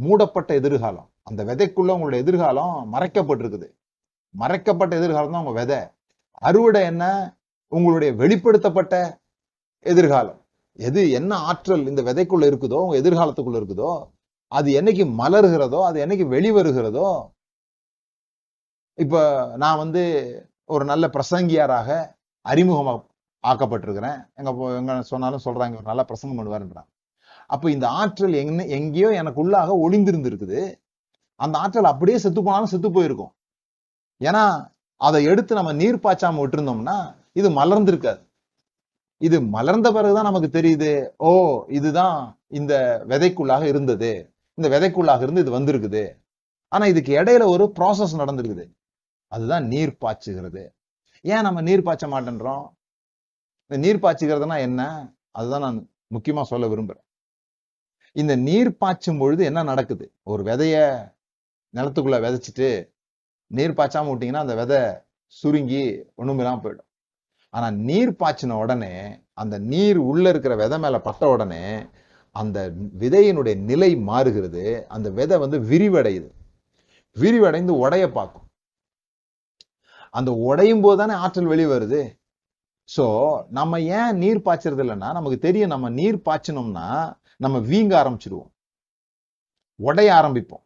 மூடப்பட்ட எதிர்காலம். அந்த விதைக்குள்ள உங்களுடைய எதிர்காலம் மறைக்கப்பட்டிருக்குது. மறைக்கப்பட்ட எதிர்காலம் தான் உங்க விதை. அறுவடை என்ன? உங்களுடைய வெளிப்படுத்தப்பட்ட எதிர்காலம். என்ன ஆற்றல் இந்த விதைக்குள்ள இருக்குதோ, உங்க எதிர்காலத்துக்குள்ள இருக்குதோ, அது என்னைக்கு மலர்கிறதோ, அது என்னைக்கு வெளிவருகிறதோ. இப்ப நான் வந்து ஒரு நல்ல பிரசங்கியாராக அறிமுகம் ஆக்கப்பட்டிருக்கிறேன். எங்க சொன்னாலும் சொல்றாங்க, ஒரு நல்ல பிரசங்கம் பண்ணுவாருன்றாங்க. அப்ப இந்த ஆற்றல் எங்கேயோ எனக்குள்ளாக ஒளிந்திருந்து இருக்குது. அந்த ஆற்றல் அப்படியே செத்து போனாலும் செத்து போயிருக்கும். ஏன்னா அதை எடுத்து நம்ம நீர் பாய்ச்சாம விட்டுருந்தோம்னா இது மலர்ந்திருக்காது. இது மலர்ந்த பிறகுதான் நமக்கு தெரியுது, ஓ இதுதான் இந்த விதைக்குள்ளாக இருந்தது, இந்த விதைக்குள்ளாக இருந்து இது வந்திருக்குது. ஆனா இதுக்கு இடையில ஒரு ப்ராசஸ் நடந்திருக்குது. அதுதான் நீர் பாய்ச்சுகிறது. ஏன் நம்ம நீர் பாய்ச்ச மாட்டேன்றோம்? இந்த நீர் பாய்ச்சுகிறதுனா என்ன? அதுதான் நான் முக்கியமா சொல்ல விரும்புறேன். இந்த நீர் பாய்ச்சும் பொழுது என்ன நடக்குது? ஒரு விதைய நிலத்துக்குள்ள விதைச்சிட்டு நீர் பாய்ச்சாம விட்டீங்கன்னா அந்த விதை சுருங்கி ஒண்ணுமில்லாம போயிடும். ஆனா நீர் பாய்ச்சின உடனே, அந்த நீர் உள்ள இருக்கிற விதை மேல பட்ட உடனே அந்த விதையினுடைய நிலை மாறுகிறது. அந்த விதை வந்து விரிவடையுது. விரிவடைந்து உடைய பார்க்கும். அந்த உடையும் போது தானே ஆற்றல் வெளிவருது. சோ நம்ம ஏன் நீர் பாய்ச்சறது இல்லைன்னா, நமக்கு தெரியும் நம்ம நீர் பாய்ச்சினோம்னா நம்ம வீங்க ஆரம்பிச்சிடுவோம், உடைய ஆரம்பிப்போம்.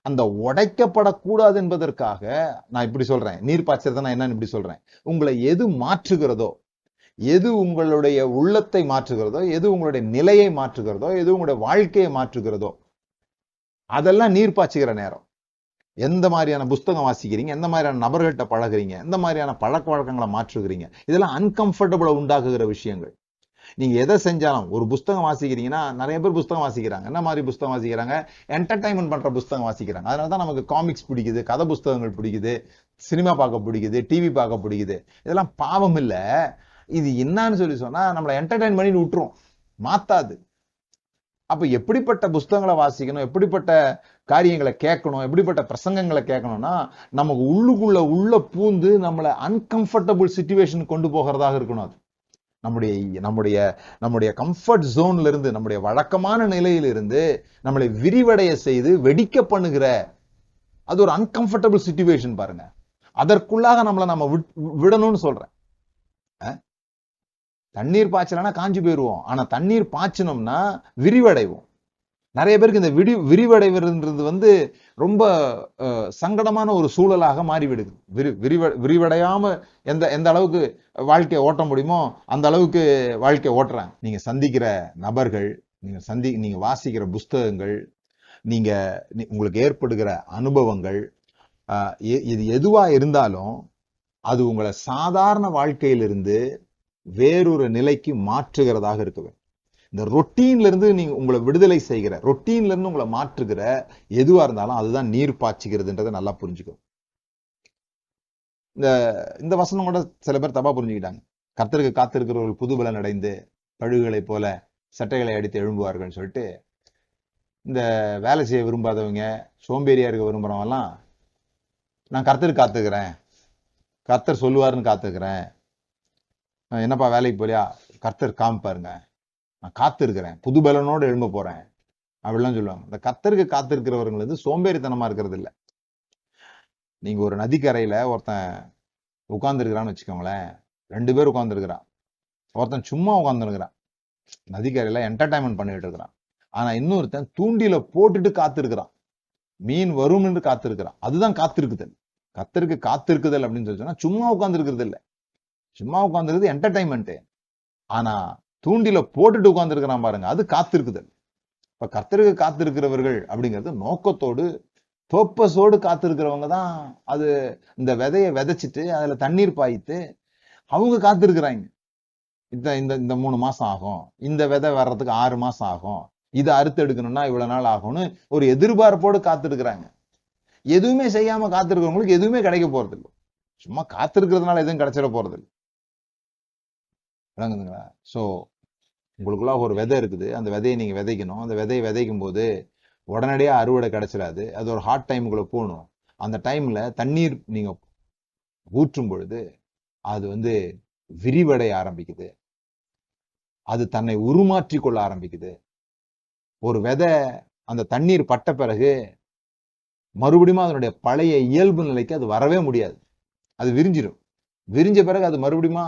அந்த உடைக்கப்படக்கூடாது என்பதற்காக நான் இப்படி சொல்றேன். நீர் பாய்ச்சறது நான் என்னன்னு இப்படி சொல்றேன். உங்களை எது மாற்றுகிறதோ, எது உங்களுடைய உள்ளத்தை மாற்றுகிறதோ, எது உங்களுடைய நிலையை மாற்றுகிறதோ, எது உங்களுடைய வாழ்க்கையை மாற்றுகிறதோ, அதெல்லாம் நீர் பாய்ச்சுகிற நேரம். எந்த மாதிரியான புஸ்தகம் வாசிக்கிறீங்க, எந்த மாதிரியான நபர்கள்ட்ட பழகுறீங்க, எந்த மாதிரியான பழக்க வழக்கங்களை மாற்றுகிறீங்க, இதெல்லாம் அன்கம்ஃபர்டபுளை உண்டாக்குகிற விஷயங்கள். நீங்க எதை செஞ்சாலும், ஒரு புஸ்தகம் வாசிக்கிறீங்கன்னா, நிறைய பேர் புஸ்தகம் வாசிக்கிறாங்க. என்ன மாதிரி புஸ்தகம் வாசிக்கிறாங்க? என்டர்டைன்மெண்ட் பண்ற புஸ்தகம் வாசிக்கிறாங்க. அதனாலதான் நமக்கு காமிக்ஸ் பிடிக்குது, கதை புஸ்தகங்கள் பிடிக்குது, சினிமா பார்க்க பிடிக்குது, டிவி பார்க்க பிடிக்குது. இதெல்லாம் பாவம் இல்ல. இது என்னன்னு சொல்லி சொன்னா நம்மளை என்டர்டைன் பண்ணி விட்டுரும், மாத்தாது. அப்ப எப்படிப்பட்ட புஸ்தகங்களை வாசிக்கணும், எப்படிப்பட்ட காரியங்களை கேட்கணும், எப்படிப்பட்ட பிரசங்கங்களை கேட்கணும்னா, நமக்கு உள்ளுக்குள்ள உள்ள பூந்து நம்மளை அன்கம்ஃபர்டபுள் சிச்சுவேஷன் கொண்டு போகிறதாக இருக்கணும். அது நம்முடைய நம்முடைய நம்முடைய கம்ஃபர்ட் ஜோன்ல இருந்து, நம்முடைய வழக்கமான நிலையிலிருந்து நம்மளை விரிவடைய செய்து வெடிக்க பண்ணுகிற அது ஒரு அன்கம்ஃபர்டபிள் சிச்சுவேஷன் பாருங்க. அதற்குள்ளாக நம்ம விடணும்னு சொல்றேன். தண்ணீர் பாய்ச்சலனா காஞ்சி போயிருவோம். ஆனா தண்ணீர் பாய்ச்சணும்னா விரிவடைவோம். நிறைய பேருக்கு இந்த விரிவடைவதுன்றது வந்து ரொம்ப சங்கடமான ஒரு சூழலாக மாறிவிடுது. விரிவடையாம எந்த அளவுக்கு வாழ்க்கையை ஓட்ட முடியுமோ அந்த அளவுக்கு வாழ்க்கையை ஓட்டுறாங்க. நீங்க சந்திக்கிற நபர்கள், நீங்க வாசிக்கிற புஸ்தகங்கள், உங்களுக்கு ஏற்படுகிற அனுபவங்கள், இது எதுவா இருந்தாலும் அது உங்களை சாதாரண வாழ்க்கையிலிருந்து வேறொரு நிலைக்கு மாற்றுகிறதாக இருக்க வேண்டும். இந்த ரொட்டீன்ல இருந்து நீங்க உங்களை விடுதலை செய்கிற, ரொட்டீன்ல இருந்து உங்களை மாற்றுகிற எதுவா இருந்தாலும் அதுதான் நீர் பாய்ச்சுகிறதுன்றதை நல்லா புரிஞ்சுக்கணும். இந்த வசனம் கூட சில பேர் தப்பா புரிஞ்சுக்கிட்டாங்க. கர்த்தருக்கு காத்திருக்கிறவர்கள் புதுபலன் அடைந்து கழுகுகளை போல சட்டைகளை அடித்து எழும்புவார்கள் சொல்லிட்டு, இந்த வேலை செய்ய விரும்பாதவங்க, சோம்பேறியா இருக்க விரும்புறவங்கலாம், நான் கர்த்தருக்கு காத்துக்கிறேன், கர்த்தர் சொல்லுவாருன்னு காத்துக்கிறேன், என்னப்பா வேலைக்கு போலியா, கர்த்தர் காமிப்பாருங்க, நான் காத்திருக்கிறேன், புதுபலனோடு எழும்ப போறேன் அப்படிலாம் சொல்லுவாங்க. இந்த கர்த்தருக்கு காத்திருக்கிறவர்கள் வந்து சோம்பேறித்தனமா இருக்கிறது இல்லை. நீங்க ஒரு நதிக்கரையில ஒருத்தன் உட்கார்ந்துருக்கிறான்னு வச்சுக்கோங்களேன், 2 பேர் உட்கார்ந்துருக்கிறான். ஒருத்தன் சும்மா உட்கார்ந்துருக்கிறான், நதிக்கரையில என்டர்டைன்மெண்ட் பண்ணிட்டு இருக்கிறான். ஆனா இன்னொருத்தன் தூண்டில போட்டுட்டு காத்திருக்கிறான், மீன் வரும் என்று காத்திருக்கிறான். அதுதான் காத்திருக்குதல். கர்த்தருக்கு காத்திருக்குதல் அப்படின்னு சொல்லி சொன்னா சும்மா உட்கார்ந்து இருக்கிறது இல்லை. சும்மா உட்கார்ந்துருக்குது என்டர்டைன்மெண்ட். ஆனா தூண்டில போட்டுட்டு உட்கார்ந்து இருக்கிறான் பாருங்க, அது காத்திருக்குதல். இப்ப கர்த்தருக்கு காத்திருக்கிறவர்கள் அப்படிங்கிறது நோக்கத்தோடு, பர்பஸோடு காத்திருக்கிறவங்க தான் அது இந்த விதையை விதைச்சிட்டு அதுல தண்ணீர் பாய்த்து அவங்க காத்திருக்கிறாங்க. இந்த 3 மாசம் ஆகும், இந்த விதை வர்றதுக்கு 6 மாசம் ஆகும், இதை அறுத்து எடுக்கணும்னா இவ்வளவு நாள் ஆகும்னு ஒரு எதிர்பார்ப்போடு காத்திருக்கிறாங்க. எதுவுமே செய்யாம காத்திருக்கிறவங்களுக்கு எதுவுமே கிடைக்க போறது இல்லை. சும்மா காத்திருக்கிறதுனால எதுவும் கிடைச்சிட போறது இல்லை. விளங்குதுங்களா? சோ உங்களுக்குள்ள ஒரு விதை இருக்குது, அந்த விதையை நீங்க விதைக்கணும். அந்த விதையை விதைக்கும் போது உடனடியா அறுவடை கிடைச்சிடாது. அது ஒரு ஹாட் டைமுக்குள்ள போகணும். அந்த டைம்ல தண்ணீர் நீங்க ஊற்றும் பொழுது அது வந்து விரிவடைய ஆரம்பிக்குது, அது தன்னை உருமாற்றி கொள்ள ஆரம்பிக்குது. ஒரு விதை அந்த தண்ணீர் பட்ட பிறகு மறுபடியும் அதனுடைய பழைய இயல்பு நிலைக்கு அது வரவே முடியாது. அது விரிஞ்சிடும். விரிஞ்ச பிறகு அது மறுபடியும்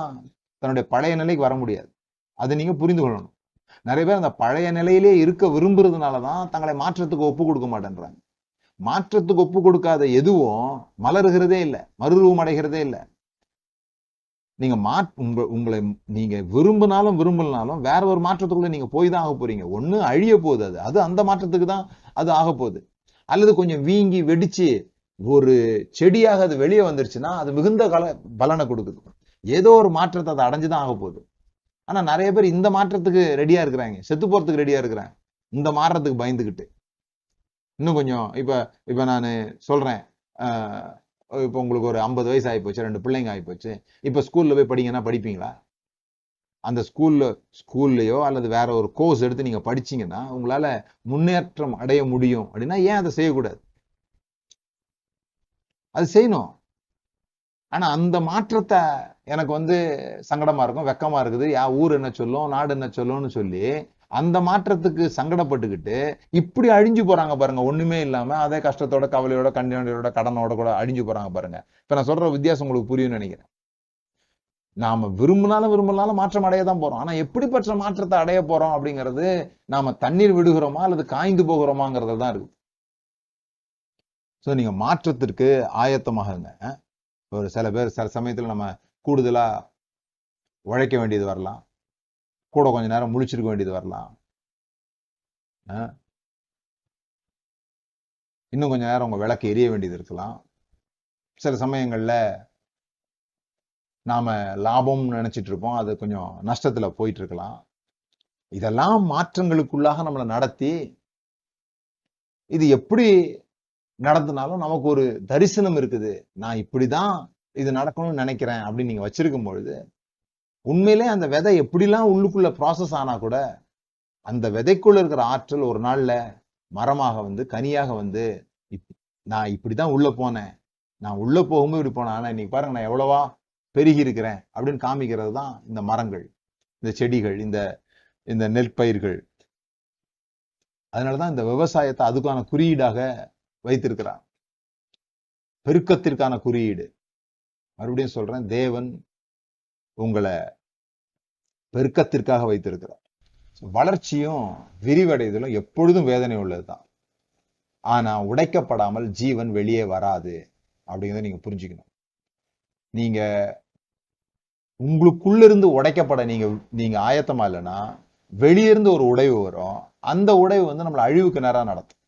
தன்னுடைய பழைய நிலைக்கு வர முடியாது. அதை நீங்க புரிந்து கொள்ளணும். நிறைய பேர் அந்த பழைய நிலையிலே இருக்க விரும்புறதுனாலதான் தங்களை மாற்றத்துக்கு ஒப்பு கொடுக்க மாட்டேன்றாங்க. மாற்றத்துக்கு ஒப்பு கொடுக்காத எதுவும் மலருகிறதே இல்லை, மறுரூபம் அடைகிறதே இல்லை. நீங்க உங்களை நீங்க விரும்பினாலும் விரும்பலனாலும் வேற ஒரு மாற்றத்துக்குள்ள நீங்க போய் தான் ஆக போறீங்க. ஒண்ணு அழிய போகுது, அது அந்த மாற்றத்துக்கு தான் அது ஆக போகுது. அல்லது கொஞ்சம் வீங்கி வெடிச்சு ஒரு செடியாக அது வெளியே வந்துருச்சுன்னா அது மிகுந்த பலனை கொடுக்குது. ஏதோ ஒரு மாற்றத்தை அதை அடைஞ்சுதான் ஆக போகுது. ஆனா நிறைய பேர் இந்த மாற்றத்துக்கு ரெடியா இருக்கிறாங்க, செத்து போறதுக்கு ரெடியா இருக்கிறாங்க, இந்த மாற்றத்துக்கு பயந்துகிட்டு. இன்னும் கொஞ்சம் இப்ப நான் சொல்றேன், இப்ப உங்களுக்கு ஒரு 50 வயசு ஆகி போச்சு, 2 பிள்ளைங்க ஆகி போச்சு, இப்ப ஸ்கூல்ல போய் படிங்கன்னா படிப்பீங்களா? அந்த ஸ்கூல்லயோ அல்லது வேற ஒரு கோர்ஸ் எடுத்து நீங்க படிச்சீங்கன்னா உங்களால முன்னேற்றம் அடைய முடியும் அப்படின்னா ஏன் அதை செய்யக்கூடாது? அது செய்யணும். ஆனா அந்த மாற்றத்தை எனக்கு வந்து சங்கடமா இருக்கும், வெக்கமா இருக்குது, ஊர் என்ன சொல்லும், நாடு என்ன சொல்லும்னு சொல்லி அந்த மாற்றத்துக்கு சங்கடப்பட்டுக்கிட்டு இப்படி அழிஞ்சு போறாங்க பாருங்க. ஒண்ணுமே இல்லாம அதே கஷ்டத்தோட, கவலையோட, கண்ணீரோட, கடனோட கூட அழிஞ்சு போறாங்க பாருங்க. இப்ப நான் சொல்ற வித்தியாசம் உங்களுக்கு புரியும்னு நினைக்கிறேன். நாம விரும்பினாலும் மாற்றம் அடைய தான் போறோம். ஆனா எப்படிப்பட்ட மாற்றத்தை அடைய போறோம் அப்படிங்கிறது நாம தண்ணீர் விடுகிறோமா அல்லது காய்ந்து போகிறோமாங்கிறது தான் இருக்கு. சோ நீங்க மாற்றத்திற்கு ஆயத்தமாகுங்க. ஒரு சில பேர் சில சமயத்துல நம்ம கூடுதலா உழைக்க வேண்டியது வரலாம், கூட கொஞ்ச நேரம் முழிச்சிருக்க வேண்டியது வரலாம், இன்னும் கொஞ்ச நேரம் உங்க விளக்கு எரிய வேண்டியது இருக்கலாம். சில சமயங்கள்ல நாம லாபம் நினைச்சிட்டு இருப்போம், அது கொஞ்சம் நஷ்டத்துல போயிட்டு இருக்கலாம். இதெல்லாம் மாற்றங்களுக்குள்ளாக நம்மளை நடத்தி, இது எப்படி நடத்தினாலும் நமக்கு ஒரு தரிசனம் இருக்குது, நான் இப்படிதான் இது நடக்கணும்னு நினைக்கிறேன் அப்படின்னு நீங்க வச்சிருக்கும் பொழுது உண்மையிலே அந்த விதை எப்படிலாம் உள்ளுக்குள்ள ப்ராசஸ் ஆனா கூட அந்த விதைக்குள்ள இருக்கிற ஆற்றல் ஒரு நாள்ல மரமாக வந்து, கனியாக வந்து, நான் இப்படிதான் உள்ள போனேன், நான் உள்ள போகும்போது இப்படி போனேன், ஆனா இன்னைக்கு பாருங்க நான் எவ்வளவா பெருகி இருக்கிறேன் அப்படின்னு காமிக்கிறது தான் இந்த மரங்கள். இந்த செடிகள், இந்த இந்த நெற்பயிர்கள். அதனாலதான் இந்த விவசாயத்தை அதுக்கான குறியீடாக வைத்திருக்கிறான். பெருக்கத்திற்கான குறியீடு. மறுபடியும் சொல்றேன், தேவன் உங்களை பெருக்கத்திற்காக வைத்திருக்கிறார். வளர்ச்சியும் விரிவடைதலும் எப்பொழுதும் வேதனை உள்ளதுதான். ஆனா உடைக்கப்படாமல் ஜீவன் வெளியே வராது அப்படிங்கிறத நீங்க புரிஞ்சுக்கணும். நீங்க உங்களுக்குள்ள இருந்து உடைக்கப்பட நீங்க ஆயத்தமா இல்லைன்னா வெளியே இருந்து ஒரு உடைவு வரும். அந்த உடைவு வந்து நம்மளை அழிவுக்கு நேரா நடத்தும்.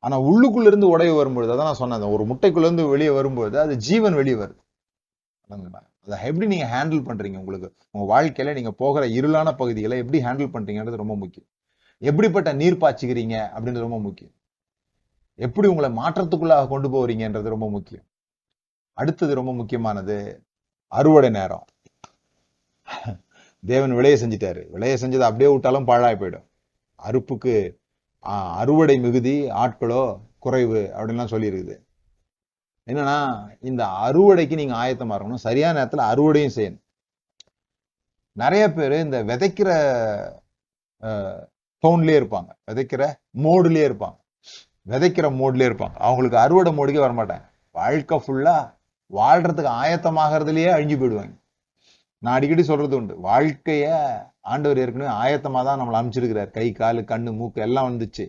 ஆனா உள்ளுக்குள்ள இருந்து உடைவு வரும்பொழுது, அதான் நான் சொன்னேன், ஒரு முட்டைக்குள்ள இருந்து வெளியே வரும்போது அது ஜீவன் வெளியே வருது. அதை எப்படி நீங்க ஹேண்டில் பண்றீங்க, உங்களுக்கு உங்க வாழ்க்கையில நீங்க போகிற இருளான பகுதிகளை எப்படி ஹேண்டில் பண்றீங்கன்றது ரொம்ப முக்கியம். எப்படிப்பட்ட நீர் பாய்ச்சுக்கிறீங்க அப்படின்றது ரொம்ப முக்கியம். எப்படி உங்களை மாற்றத்துக்குள்ளாக கொண்டு போறீங்கன்றது ரொம்ப முக்கியம். அடுத்தது ரொம்ப முக்கியமானது அறுவடை நேரம். தேவன் விளைய செஞ்சிட்டாரு. விளைய செஞ்சதை அப்படியே விட்டாலும் பாழாய் போயிடும். அறுப்புக்கு அறுவடை மிகுதி, ஆட்களோ குறைவு அப்படின்லாம் சொல்லி இருக்குது. என்னன்னா, இந்த அறுவடைக்கு நீங்க ஆயத்தமா இருக்கணும். சரியான நேரத்துல அறுவடையும் செய்யணும். நிறைய பேர் இந்த விதைக்கிற டோன்லயே இருப்பாங்க, விதைக்கிற மோடுலயே இருப்பாங்க, அவங்களுக்கு அறுவடை மோடுக்கே வரமாட்டாங்க. வாழ்க்கை ஃபுல்லா வாழ்றதுக்கு ஆயத்தமாகறதுலயே அழிஞ்சு போயிடுவாங்க. நான் அடிக்கடி சொல்றது உண்டு, வாழ்க்கைய ஆண்டவர் ஏற்கனவே ஆயத்தமா தான் நம்மளை அமைச்சிருக்கிறார். கை, காலு, கண்ணு, மூக்கு எல்லாம் வந்துச்சு.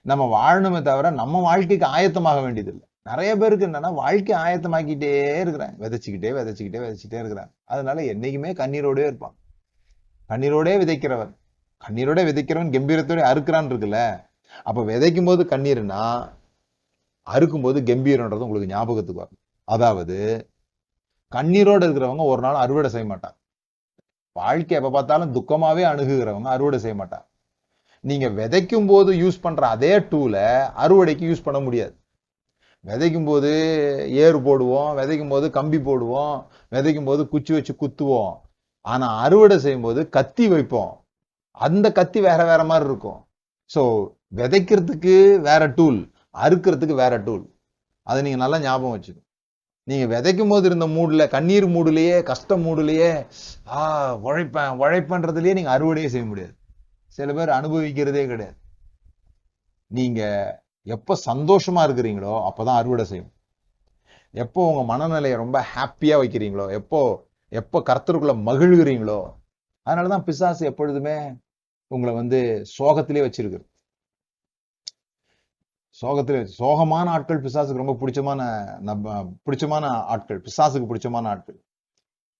நம்ம வாழணுமே தவிர நம்ம வாழ்க்கைக்கு ஆயத்தமாக வேண்டியதில்லை. நிறைய பேருக்கு என்னன்னா, வாழ்க்கையை ஆயத்தமாக்கிட்டே இருக்கிறாங்க, விதைச்சுக்கிட்டே இருக்கிறாங்க. அதனால என்னைக்குமே கண்ணீரோடே இருப்பாங்க. கண்ணீரோடே விதைக்கிறவன் கம்பீரத்தோட அறுக்கிறான் இருக்குல்ல. அப்ப விதைக்கும் போது கண்ணீர்னா அறுக்கும் போது கம்பீரன்றது உங்களுக்கு ஞாபகத்துக்கு வரும். அதாவது கண்ணீரோட இருக்கிறவங்க ஒரு நாள் அறுவடை செய்ய மாட்டாங்க. வாழ்க்கை எப்ப பார்த்தாலும் துக்கமாவே அணுகுகிறவங்க அறுவடை செய்ய மாட்டாங்க. நீங்க விதைக்கும் போது யூஸ் பண்ற அதே டூலை அறுவடைக்கு யூஸ் பண்ண முடியாது. விதைக்கும் போது ஏறு போடுவோம், விதைக்கும் போது கம்பி போடுவோம், விதைக்கும் போது குச்சி வச்சு குத்துவோம். ஆனா அறுவடை செய்யும் போது கத்தி வைப்போம். அந்த கத்தி வேற வேற மாதிரி இருக்கும். சோ விதைக்கிறதுக்கு வேற டூல், அறுக்கிறதுக்கு வேற டூல். அதை நீங்க நல்லா ஞாபகம் வச்சுக்கணும். நீங்க விதைக்கும் போது இருந்த மூடுல, கண்ணீர் மூடுலயே, கஷ்ட மூடுலயே, உழைப்பன்றதுலயே நீங்க அறுவடையே செய்ய முடியாது. சில பேர் அனுபவிக்கிறதே கிடையாது. நீங்க எப்ப சந்தோஷமா இருக்கிறீங்களோ அப்பதான் அறுவடை செய்யும். எப்போ உங்க மனநிலையை ரொம்ப ஹாப்பியா வைக்கிறீங்களோ, எப்போ கர்த்தருக்குள்ள மகிழ்கிறீங்களோ, அதனாலதான் பிசாசு எப்பொழுதுமே உங்களை வந்து சோகத்திலே வச்சிருக்கு. சோகமான ஆட்கள் பிசாசுக்கு ரொம்ப பிடிச்சமான ஆட்கள், பிசாசுக்கு பிடிச்சமான ஆட்கள்.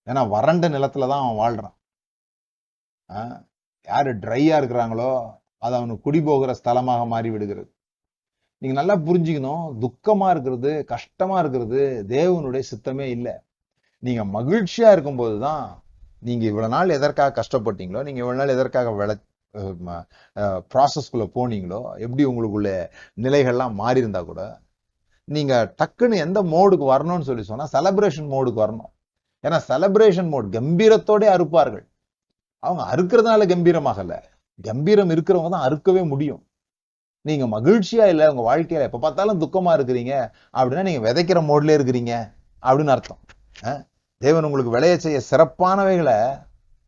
ஏன்னா வறண்ட நிலத்துலதான் அவன் வாழ்றான். யாரு ட்ரையா இருக்கிறாங்களோ அது அவனுக்கு குடிபோகிற ஸ்தலமாக மாறி விடுகிறது. நீங்க நல்லா புரிஞ்சுக்கணும், துக்கமா இருக்கிறது, கஷ்டமா இருக்கிறது தேவனுடைய சித்தமே இல்லை. நீங்க மகிழ்ச்சியா இருக்கும் போதுதான், நீங்க இவ்வளவு நாள் எதற்காக கஷ்டப்பட்டீங்களோ, நீங்க இவ்வளவு நாள் எதற்காக ப்ராசஸ்குள்ள போனீங்களோ, எப்படி உங்களுக்குள்ள நிலைகள்லாம் மாறி இருந்தா கூட நீங்க டக்குன்னு எந்த மோடுக்கு வரணும்னு சொன்னா செலிப்ரேஷன் மோடுக்கு வரணும். ஏன்னா செலிப்ரேஷன் மோட் கம்பீரத்தோட அறுப்பார்கள். அவங்க அறுக்கிறதுனால கம்பீரமாகல, கம்பீரம் இருக்கிறவங்க தான் அறுக்கவே முடியும். நீங்க மகிழ்ச்சியா இல்ல, உங்க வாழ்க்கையில எப்ப பார்த்தாலும் துக்கமா இருக்கிறீங்க அப்படின்னா நீங்க விதைக்கிற மோட்ல இருக்கிறீங்க அப்படின்னு அர்த்தம். தேவன் உங்களுக்கு விளைய செய்ய சிறப்பானவைகளை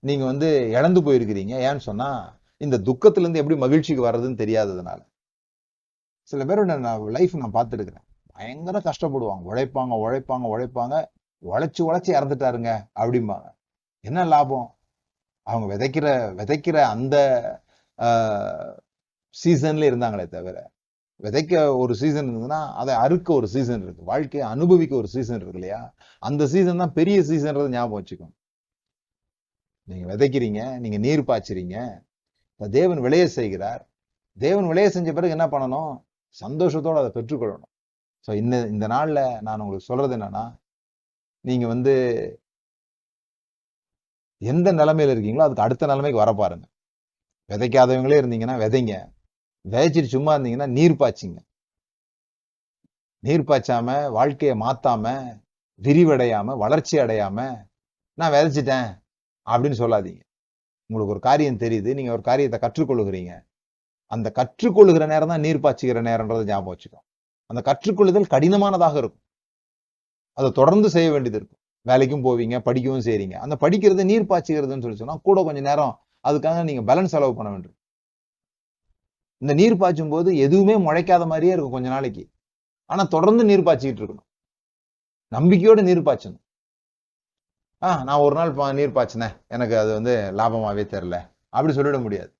நீங்க வந்து இழந்து போயிருக்கிறீங்க. ஏன்னு சொன்னா இந்த துக்கத்துல இருந்து எப்படி மகிழ்ச்சிக்கு வர்றதுன்னு தெரியாததுனால. சில பேரோட லைஃப் நான் பார்த்துருக்கிறேன், பயங்கர கஷ்டப்படுவாங்க, உழைப்பாங்க, உழைச்சு இறந்துட்டாருங்க அப்படிம்பாங்க. என்ன லாபம்? அவங்க விதைக்கிற அந்த சீசன்ல இருந்தாங்களே தவிர, விதைக்க ஒரு சீசன் இருந்ததுன்னா அதை அறுக்க ஒரு சீசன் இருக்கு, வாழ்க்கையை அனுபவிக்க ஒரு சீசன் இருக்கு இல்லையா? அந்த சீசன் தான் பெரிய சீசன்றது ஞாபகம் வச்சுக்கோங்க. நீங்க விதைக்கிறீங்க, நீங்க நீர் பாய்ச்சுறீங்க, தேவன் விளைய செய்கிறார். தேவன் விளைய செஞ்ச பிறகு என்ன பண்ணணும்? சந்தோஷத்தோட அதை பெற்றுக்கொள்ளணும். ஸோ இந்த நாள்ல நான் உங்களுக்கு சொல்றது என்னன்னா, நீங்க வந்து எந்த நிலைமையில இருக்கீங்களோ அதுக்கு அடுத்த நிலைமைக்கு வர பாருங்க. விதைக்காதவங்களே இருந்தீங்கன்னா விதைங்க, விதைச்சிட்டு சும்மா இருந்தீங்கன்னா நீர் பாய்ச்சிங்க. நீர் பாய்ச்சாம, வாழ்க்கையை மாத்தாம, விரிவடையாம, வளர்ச்சி அடையாம நான் விதைச்சிட்டேன் அப்படின்னு சொல்லாதீங்க. உங்களுக்கு ஒரு காரியம் தெரியுது, நீங்க ஒரு காரியத்தை கற்றுக்கொள்ளுகிறீங்க. அந்த கற்றுக்கொள்ளுகிற நேரம் தான் நீர் பாய்ச்சுகிற நேரம்ன்றதை ஞாபகம் வச்சுக்கோ. அந்த கற்றுக்கொள்ளுதல் கடினமானதாக இருக்கும், அதை தொடர்ந்து செய்ய வேண்டியது இருக்கும். வேலைக்கும் போவீங்க, படிக்கவும் செய்றீங்க. அந்த படிக்கிறது நீர் பாய்ச்சுகிறதுன்னு சொல்லி சொன்னா கூட கொஞ்சம் நேரம் அதுக்காக நீங்க பேலன்ஸ் செலவு பண்ண வேண்டும். இந்த நீர் பாய்ச்சும் போது எதுவுமே முளைக்காத மாதிரியே இருக்கும் கொஞ்ச நாளைக்கு. ஆனா தொடர்ந்து நீர் பாய்ச்சிக்கிட்டு இருக்கணும். நம்பிக்கையோட நீர் பாய்ச்சணும். நான் ஒரு நாள் நீர் பாய்ச்சினேன், எனக்கு அது வந்து லாபமாவே தெரியல அப்படி சொல்லிட முடியாது.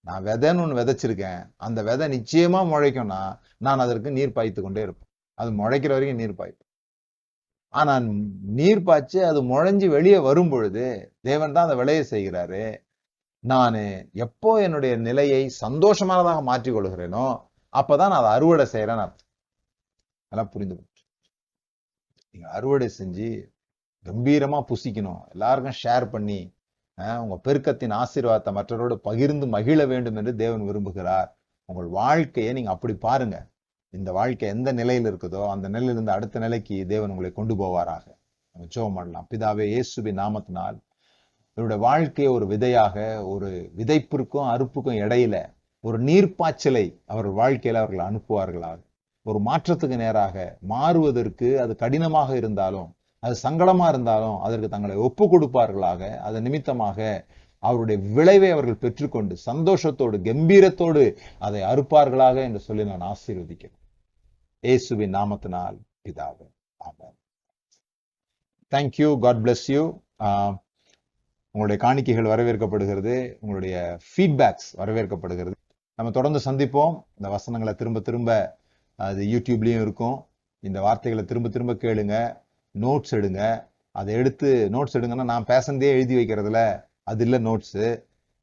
நான் விதைன்னு ஒண்ணு விதைச்சிருக்கேன், அந்த விதை நிச்சயமா முளைக்கும்னா நான் அதற்கு நீர் பாய்த்து கொண்டே இருப்பேன். அது முளைக்கிற வரைக்கும் நீர் பாய்ப்பேன். ஆனா நீர் பாய்ச்சி அது முளைஞ்சு வெளியே வரும் பொழுது தேவன் தான் அதை விளைய செய்கிறாரு. நானு எப்போ என்னுடைய நிலையை சந்தோஷமானதாக மாற்றிக் கொள்கிறேனோ அப்பதான் நான் அதை அறுவடை செய்யறேன்னு அர்த்தம். அதெல்லாம் புரிந்து நீங்க அறுவடை செஞ்சு கம்பீரமா புசிக்கணும், எல்லாருக்கும் ஷேர் பண்ணி உங்க பெருக்கத்தின் ஆசீர்வாதத்தை மற்றவரோடு பகிர்ந்து மகிழ வேண்டும் என்று தேவன் விரும்புகிறார். உங்கள் வாழ்க்கையை நீங்க அப்படி பாருங்க. இந்த வாழ்க்கை எந்த நிலையில் இருக்குதோ அந்த நிலையிலிருந்து அடுத்த நிலைக்கு தேவன் உங்களை கொண்டு போவாராக. நம்ம ஜெபம் பண்ணலாம். பிதாவே, இயேசுவின் நாமத்தினால் இவருடைய வாழ்க்கையை ஒரு விதையாக, ஒரு விதைப்பிற்கும் அறுப்புக்கும் இடையில ஒரு நீர்ப்பாய்ச்சலை அவர் வாழ்க்கையில அவர்கள் அனுப்புவார்களாக. ஒரு மாற்றத்துக்கு நேராக மாறுவதற்கு அது கடினமாக இருந்தாலும், அது சங்கடமா இருந்தாலும் அதற்கு தங்களை ஒப்பு கொடுப்பார்களாக. அது நிமித்தமாக அவருடைய விளைவை அவர்கள் பெற்றுக்கொண்டு சந்தோஷத்தோடு கம்பீரத்தோடு அதை அறுப்பார்களாக என்று சொல்லி நான் ஆசீர்வதிக்கிறேன். இயேசுவின் நாமத்தினால் பிதாவே, amen. Thank you. God bless you. உங்களுடைய காணிக்கைகள் வரவேற்கப்படுகிறது, உங்களுடைய ஃபீட்பேக்ஸ் வரவேற்கப்படுகிறது. நம்ம தொடர்ந்து சந்திப்போம். இந்த வசனங்களை திரும்ப திரும்ப அது யூடியூப்லயும் இருக்கும். இந்த வார்த்தைகளை திரும்ப திரும்ப கேளுங்க, நோட்ஸ் எடுங்க. அதை எடுத்து நோட்ஸ் எடுங்கன்னா நான் பேசுனதே எழுதி வைக்கிறதுல அது இல்லை நோட்ஸு.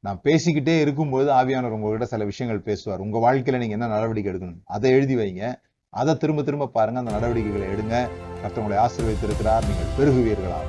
நான் பேசிக்கிட்டே இருக்கும்போது ஆவியானவர் உங்ககிட்ட சில விஷயங்கள் பேசுவார். உங்க வாழ்க்கையில நீங்க என்ன நடவடிக்கை எடுக்கணும் அதை எழுதி வைங்க. அதை திரும்ப திரும்ப பாருங்க, அந்த நடவடிக்கைகளை எடுங்க. கர்த்தர் உங்களை ஆசீர்வதித்திருக்கிறார். நீங்கள் பெருகுவீர்களா.